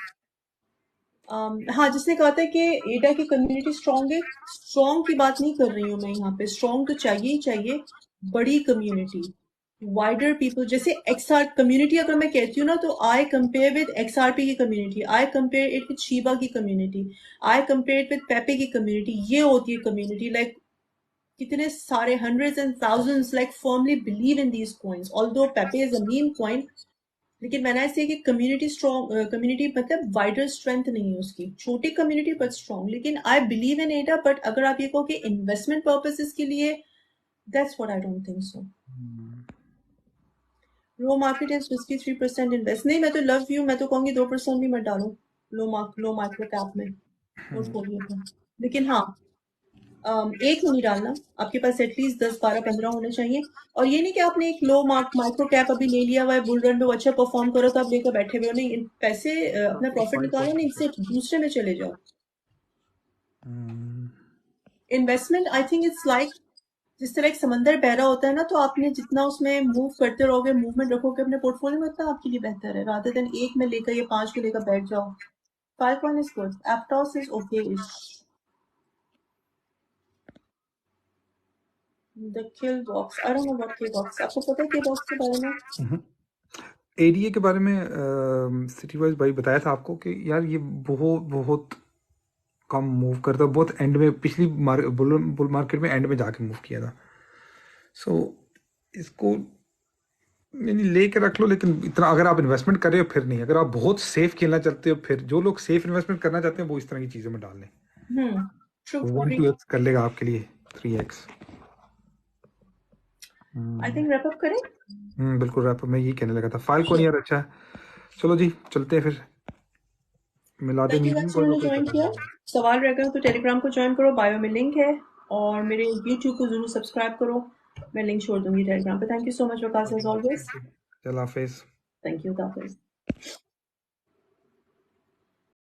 हाँ, जिसने कहा था कि एडा की कम्युनिटी स्ट्रांग है, स्ट्रांग की बात नहीं कर रही हूँ मैं यहाँ पे। स्ट्रांग तो चाहिए ही चाहिए, बड़ी कम्युनिटी, वाइडर पीपल। जैसे एक्सआर कम्युनिटी अगर मैं कहती हूँ ना, तो आई कंपेयर विद एक्सआरपी की community, I compare it with Shiba की community, I compare it with Pepe की कम्युनिटी। ये होती है कम्युनिटी, लाइक कितने सारे hundreds and thousands like firmly believe in these coins. Although Pepe is a meme coin, लेकिन मैंने ऐसे कि कम्युनिटी स्ट्रॉन्ग, कम्युनिटी मतलब वाइडर स्ट्रेंथ नहीं है उसकी, छोटी कम्युनिटी बट स्ट्रॉन्ग। लेकिन आई बिलीव इन एडा, बट अगर आप ये कहो कि इन्वेस्टमेंट पर्पसेस के लिए, that's what I don't think so. Low market is 53% invest. नहीं, मैं तो लव यू, मैं तो कहूंगी 2% भी मत डालो लो माइक्रो कैप में पोर्टफोलियो में। लेकिन हाँ, एक नहीं डालना, आपके पास एटलीस्ट 10 12 15 होने चाहिए। और ये नहीं कि आपने एक लो माइक्रो कैप अभी ले लिया हुआ है, बुल रन में वो अच्छा परफॉर्म करो तो आप लेकर बैठे हुए हो। नहीं, पैसे अपना प्रॉफिट निकालो, नहीं इससे दूसरे में चले जाओ। Investment I think it's like, जिस तरह एक समंदर बह रहा होता है ना, तो आपने जितना उसमें मूव करते रहोगे, मूवमेंट रखोगे अपने पोर्टफोलियो में, उतना आपके लिए बेहतर है, रादर देन एक में लेकर या 5 को लेकर बैठ जाओ। 5 is good. Aptos is okay-ish. The kill box. I don't know what kill box. आपको पता है kill box के बारे में? एडीए के बारे में सिटी वाइज भाई बताया था आपको कि यार ये बहुत बहुत कम मूव करता, बहुत एंड में पिछली बुल मार्केट में एंड में जाके मूव किया था। सो इसको यानी लेके रख लो, लेकिन इतना अगर आप इन्वेस्टमेंट कर रहे हो फिर नहीं। अगर आप बहुत सेफ खेलना चाहते हो, फिर जो लोग सेफ इन्वेस्टमेंट करना चाहते हैं वो इस तरह की चीज़ों में डाल लें। True. 1-2x कर लेगा आपके लिए 3x। I think wrap up करें? बिल्कुल रैप मैं यही कहने लगा था। फाइलकॉन यार अच्छा है। चलो जी चलते हैं फिर, मिला दे Thank you मीटिंग guys को। जिन्होंने ज्वाइन किया। सवाल रहेगा तो टेलीग्राम को ज्वाइन करो, बायो में लिंक है, और मेरे यूट्यूब को जरूर सब्सक्राइब करो, मैं लिंक छोड़ दूंगी टेलीग्राम पे। Thank you so much Waqas as always. चल हाफिज। Thank you, Hafiz.